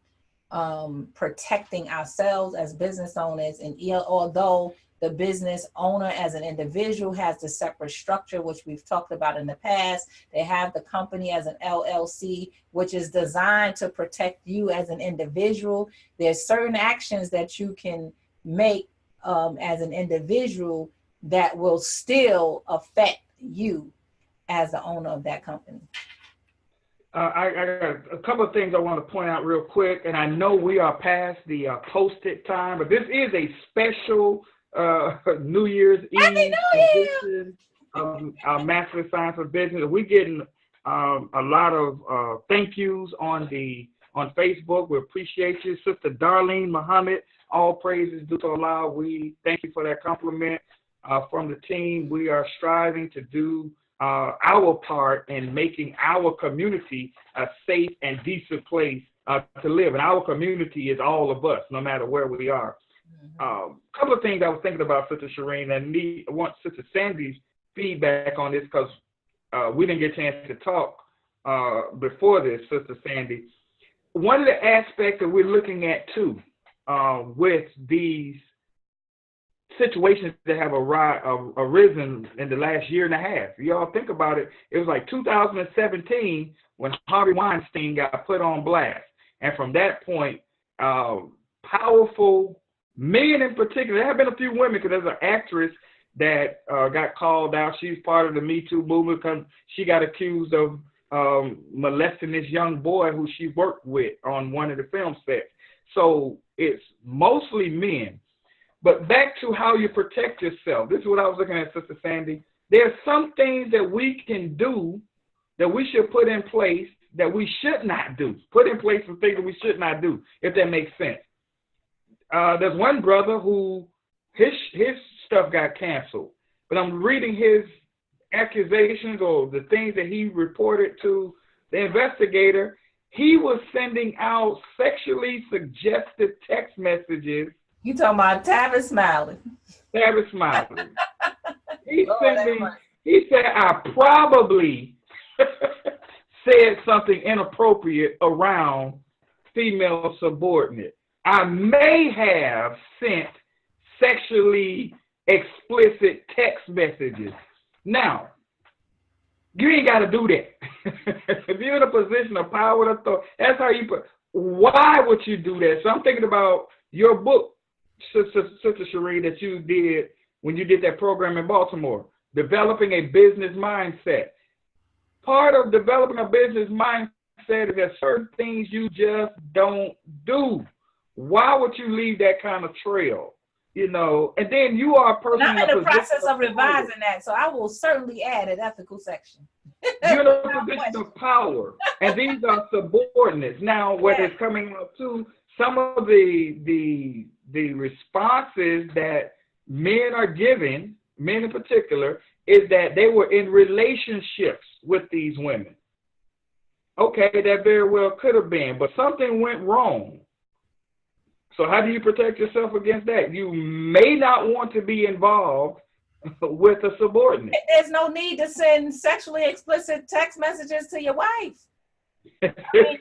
protecting ourselves as business owners. And although the business owner as an individual has the separate structure, which we've talked about in the past, they have the company as an LLC, which is designed to protect you as an individual. There's certain actions that you can make as an individual that will still affect you as the owner of that company. I got a couple of things I want to point out real quick, and I know we are past the posted time, but this is a special New Year's Eve edition of our Master Science of Business. We're getting a lot of thank yous on Facebook. We appreciate you, Sister Darlene Muhammad. All praises due to Allah. We thank you for that compliment from the team. We are striving to do our part in making our community a safe and decent place to live. And our community is all of us, no matter where we are. A couple of things I was thinking about, Sister Shireen, and I want Sister Sandy's feedback on this because we didn't get a chance to talk before this, Sister Sandy. One of the aspects that we're looking at too with these situations that have arisen in the last year and a half. Y'all think about it. It was like 2017 when Harvey Weinstein got put on blast. And from that point, powerful men in particular, there have been a few women, because there's an actress that got called out. She's part of the Me Too movement because she got accused of molesting this young boy who she worked with on one of the film sets. So it's mostly men. But back to how you protect yourself. This is what I was looking at, Sister Sandy. There are some things that we can do that we should put in place that we should not do. Put in place some things that we should not do, if that makes sense. There's one brother who his stuff got canceled, but I'm reading his accusations or the things that he reported to the investigator. He was sending out sexually suggestive text messages. You talking about Tavis Smiley? Tavis Smiley. He said I probably said something inappropriate around female subordinate. I may have sent sexually explicit text messages. Now, you ain't got to do that. If you're in a position of power and authority, that's how you put. Why would you do that? So I'm thinking about your book, Sister Shireen, that you did when you did that program in Baltimore, developing a business mindset. Part of developing a business mindset is that certain things you just don't do. Why would you leave that kind of trail? You know, and then you are a person. I'm in the process of revising that, so I will certainly add an ethical section. You're in a position of power, and these are subordinates. Now, whether it's coming out to some of the responses that men are giving, men in particular, is that they were in relationships with these women. Okay, that very well could have been, but something went wrong. So how do you protect yourself against that? You may not want to be involved with a subordinate. There's no need to send sexually explicit text messages to your wife. I mean,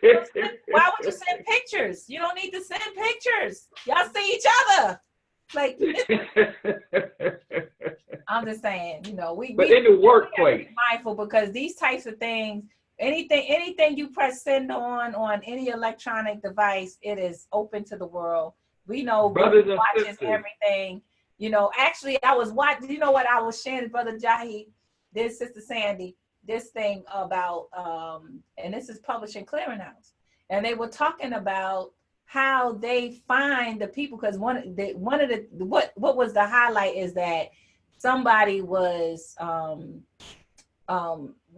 why would you send pictures? You don't need to send pictures. Y'all see each other. Like, I'm just saying, you know, but in the workplace, be mindful, because these types of things, anything you press send on any electronic device, it is open to the world. We know brothers and watches sisters. Everything. You know, actually, I was watching. You know what I was sharing, Brother Jahi, this Sister Sandy, this thing about, and this is Publishing Clearinghouse, and they were talking about how they find the people, because what was the highlight is that somebody was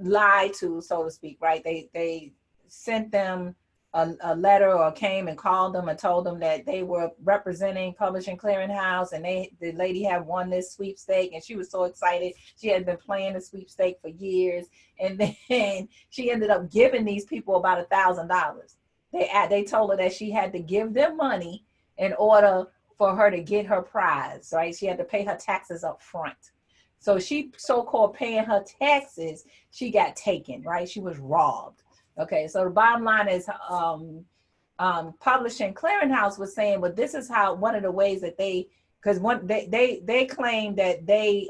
lied to, so to speak, right? They sent them a letter, or came and called them and told them that they were representing Publishing Clearinghouse, and the lady had won this sweepstake, and she was so excited. She had been playing the sweepstake for years, and then she ended up giving these people about $1,000. They told her that she had to give them money in order for her to get her prize, right? She had to pay her taxes up front. So she so-called paying her taxes, she got taken, right? She was robbed. Okay, so the bottom line is Publishing Clearinghouse was saying, but this is how, one of the ways that they claim that they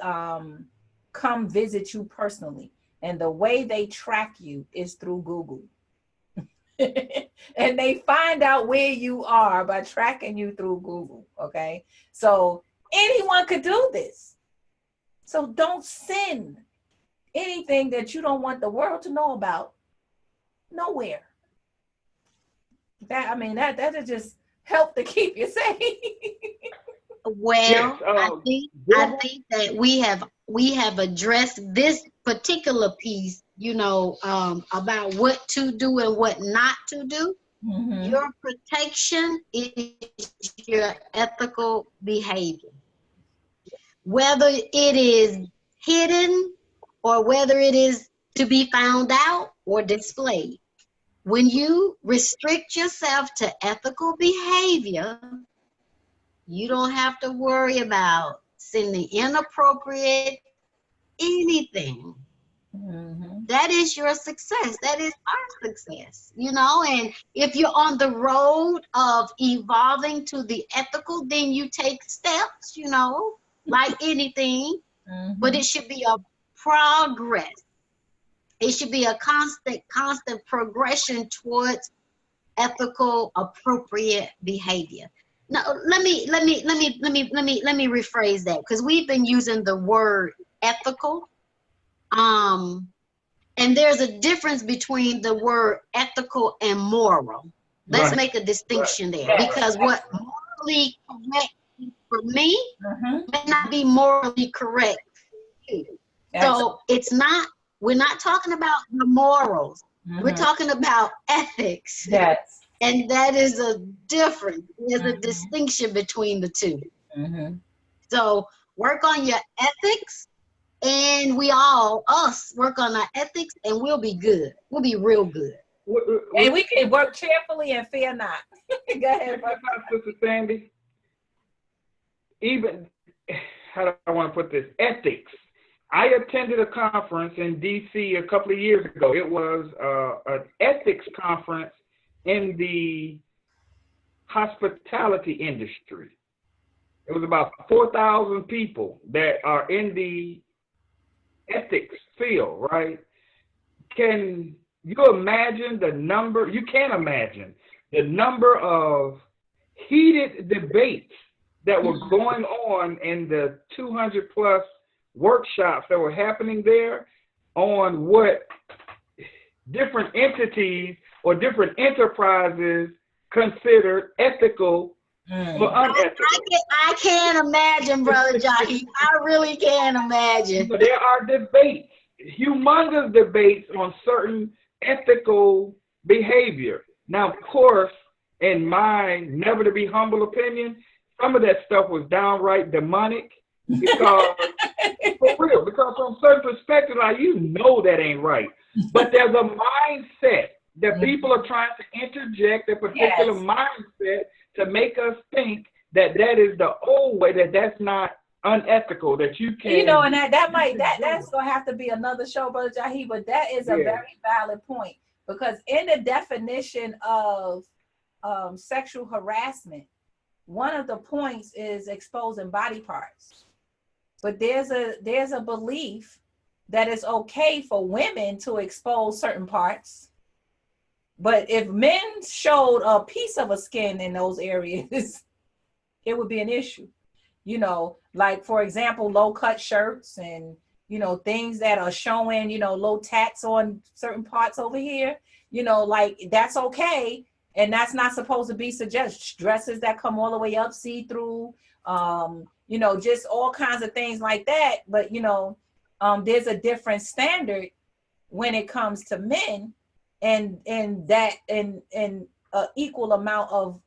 come visit you personally, and the way they track you is through Google. And they find out where you are by tracking you through Google. Okay, so anyone could do this. So don't send anything that you don't want the world to know about nowhere. That'll just help to keep you safe. Well, yes, I think that we have addressed this particular piece, you know, about what to do and what not to do. Mm-hmm. Your protection is your ethical behavior. Whether it is hidden or whether it is to be found out or displayed. When you restrict yourself to ethical behavior, you don't have to worry about sending inappropriate anything. Mm-hmm. That is your success. That is our success, you know. And if you're on the road of evolving to the ethical, then you take steps, you know, like anything. Mm-hmm. But it should be a progress. It should be a constant progression towards ethical, appropriate behavior. Now, let me rephrase that, because we've been using the word ethical, and there's a difference between the word ethical and moral. Let's make a distinction there, because what morally correct for me may not be morally correct for you. So we're not talking about the morals. We're talking about ethics. Yes. And that is a difference. There's a distinction between the two. So work on your ethics, and us work on our ethics, and we'll be good. We'll be real good. And we can work cheerfully and fear not. Go ahead, Sister Sandy. Even, how do I want to put this? Ethics. I attended a conference in D.C. a couple of years ago. It was an ethics conference in the hospitality industry. It was about 4,000 people that are in the ethics field, right? Can you imagine the number? You can't imagine the number of heated debates that were going on in the 200 plus workshops that were happening there on what different entities or different enterprises considered ethical or unethical. I can't imagine, Brother Jahi. I really can't imagine. There are debates, humongous debates on certain ethical behavior. Now, of course, in my never to be humble opinion, some of that stuff was downright demonic because, for real, because from certain perspectives, like, you know that ain't right. But there's a mindset that people are trying to interject a particular mindset to make us think that that is the old way, that that's not unethical, that you can. You know, and that's gonna have to be another show, Brother Jahi, but that is a very valid point, because in the definition of sexual harassment, one of the points is exposing body parts. But there's a belief that it's okay for women to expose certain parts. But if men showed a piece of a skin in those areas, it would be an issue. You know, like, for example, low cut shirts and, you know, things that are showing, you know, low tats on certain parts over here, you know, like, that's okay. And that's not supposed to be suggested. Dresses that come all the way up, see-through, you know, just all kinds of things like that. But, you know, there's a different standard when it comes to men, and equal amount of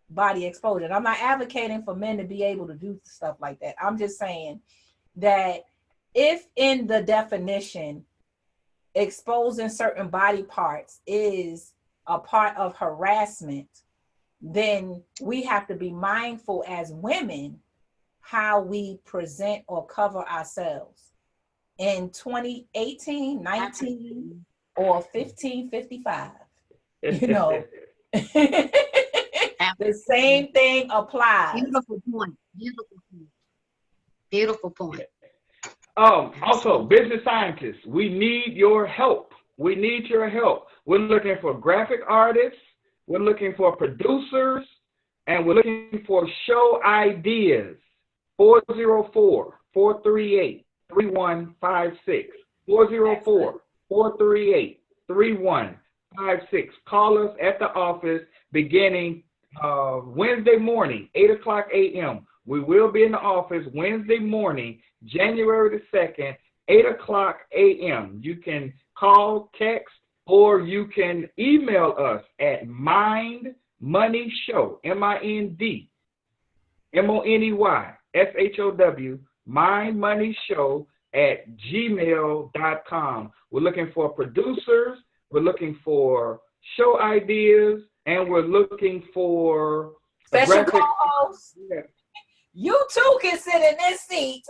body exposure. And I'm not advocating for men to be able to do stuff like that. I'm just saying that if in the definition exposing certain body parts is a part of harassment, then we have to be mindful as women how we present or cover ourselves in 2018, 19, or 1555. You know, the same thing applies. Beautiful point. Beautiful point. Beautiful point. Also, business scientists, we need your help. We need your help. We're looking for graphic artists. We're looking for producers, and we're looking for show ideas. 404-438-3156. 404-438-3156. Call us at the office beginning Wednesday morning, 8:00 a.m. We will be in the office Wednesday morning, January the 2nd, 8:00 a.m. You can call, text, or you can email us at mindmoneyshow, MindMoneyShow, mindmoneyshow@gmail.com. We're looking for producers, we're looking for show ideas, and we're looking for special co-hosts. Yeah. You too can sit in this seat.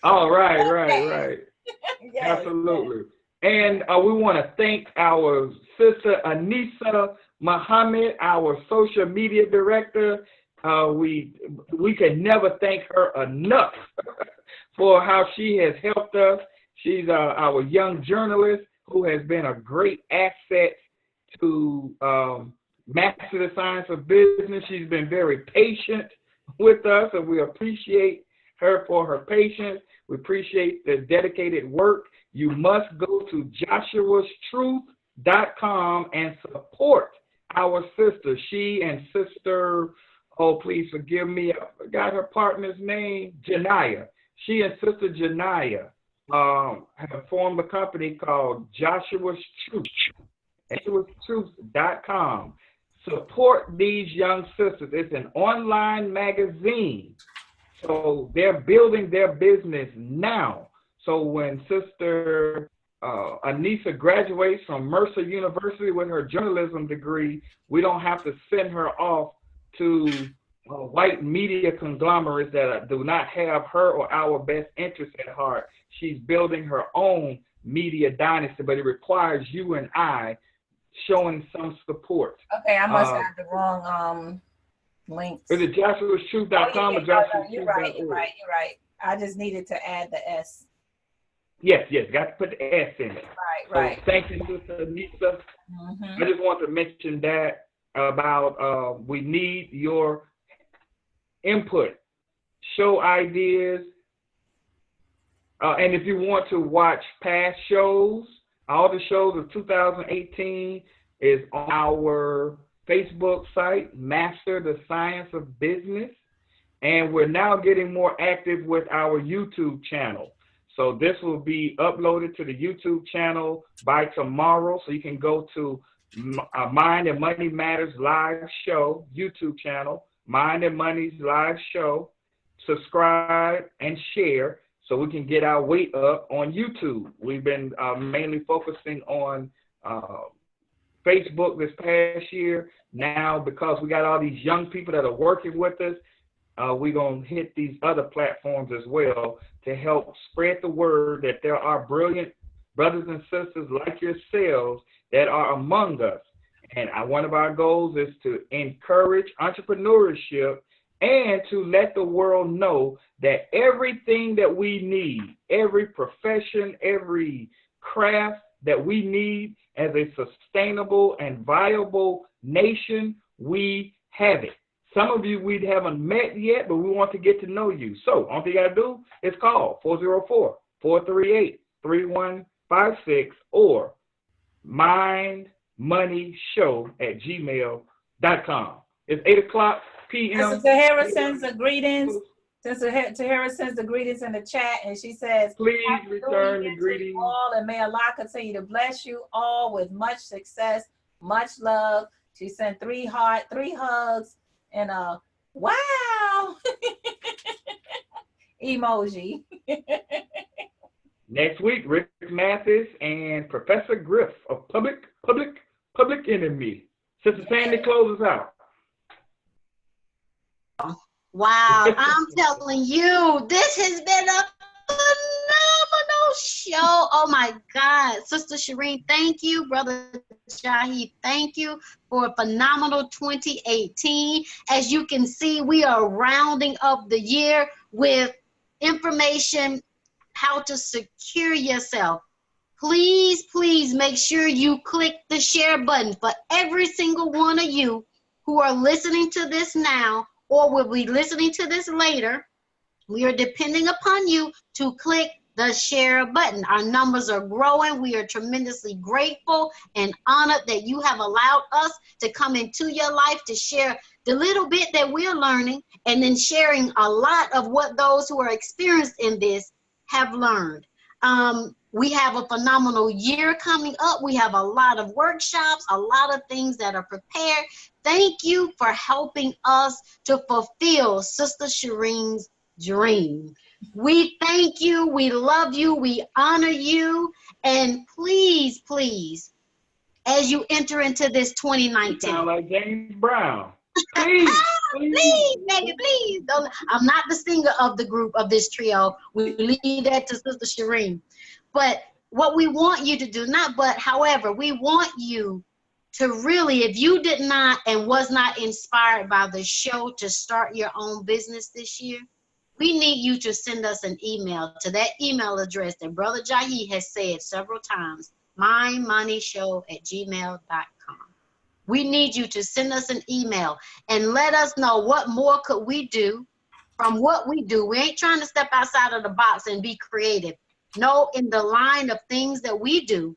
Oh, right. Yes. Absolutely. And we want to thank our sister Anissa Muhammad, our social media director. We can never thank her enough for how she has helped us. She's our young journalist who has been a great asset to master the science of business. She's been very patient with us, and we appreciate her for her patience. We appreciate the dedicated work. You must go to joshuastruth.com and support our sister. She and sister, oh, please forgive me, I forgot her partner's name, Janaya. She and sister Janaya have formed a company called Joshua's Truth. JoshuaStruth.com. Support these young sisters. It's an online magazine. So they're building their business now. So when Sister Anissa graduates from Mercer University with her journalism degree, we don't have to send her off to white media conglomerates that do not have her or our best interests at heart. She's building her own media dynasty, but it requires you and I showing some support. Okay, I must have the wrong links. Is it JoshuaStruth.com or JoshuaStruth.org? You're right. I just needed to add the S. Yes, got to put the S in it. Right. So thank you, Sister Anissa. I just want to mention that about we need your input, show ideas, and if you want to watch past shows, all the shows of 2018 is on our Facebook site, Master the Science of Business, and we're now getting more active with our YouTube channel. So this will be uploaded to the YouTube channel by tomorrow, so you can go to Mind and Money Matters live show, YouTube channel, Mind and Money's live show. Subscribe and share so we can get our weight up on YouTube. We've been mainly focusing on Facebook this past year. Now, because we got all these young people that are working with us, we're going to hit these other platforms as well to help spread the word that there are brilliant brothers and sisters like yourselves that are among us. And one of our goals is to encourage entrepreneurship and to let the world know that everything that we need, every profession, every craft that we need as a sustainable and viable nation, we have it. Some of you we haven't met yet, but we want to get to know you. So all you got to do is call 404-438-3156 or mindmoneyshow@gmail.com. It's 8:00 p.m. Sister Tahira sends the greetings. Sister Tahira sends the greetings in the chat, and she says, please return the greetings. All, and may Allah continue to bless you all with much success, much love. She sent 3 hugs, and a wow emoji. Next week, Rick Mathis and Professor Griff of Public Enemy. Sister Sandy, close us out. Wow, I'm telling you, this has been a phenomenal show. Oh my God. Sister Shireen, thank you. Brother Jahi, thank you for a phenomenal 2018. As you can see, we are rounding up the year with information how to secure yourself. Please, please make sure you click the share button for every single one of you who are listening to this now or will be listening to this later. We are depending upon you to click the share button. Our numbers are growing. We are tremendously grateful and honored that you have allowed us to come into your life to share the little bit that we're learning and then sharing a lot of what those who are experienced in this have learned. We have a phenomenal year coming up. We have a lot of workshops, a lot of things that are prepared. Thank you for helping us to fulfill Sister Shireen's dream. We thank you. We love you. We honor you. And please, please, as you enter into this 2019. You sound like James Brown. Please, please, baby, please. Don't, I'm not the singer of the group, of this trio. We leave that to Sister Shireen. But what we want you to do, however, we want you to really, if you did not and was not inspired by the show to start your own business this year, we need you to send us an email to that email address that Brother Jahi has said several times, mindmoneyshow@gmail.com. We need you to send us an email and let us know what more could we do from what we do. We ain't trying to step outside of the box and be creative. No, in the line of things that we do,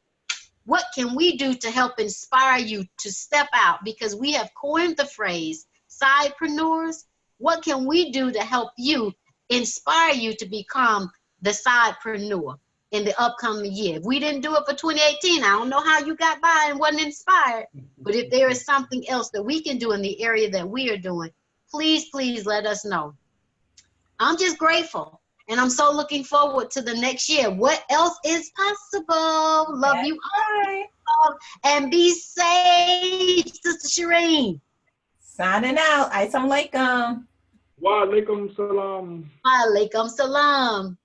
what can we do to help inspire you to step out? Because we have coined the phrase sidepreneurs. What can we do to help you, inspire you to become the sidepreneur in the upcoming year? If we didn't do it for 2018, I don't know how you got by and wasn't inspired. But if there is something else that we can do in the area that we are doing, please, please let us know. I'm just grateful. And I'm so looking forward to the next year. What else is possible? Love you all. And be safe, Sister Shireen. Signing out. Assalamu alaikum. Wa alaikum salam. Wa alaikum salam.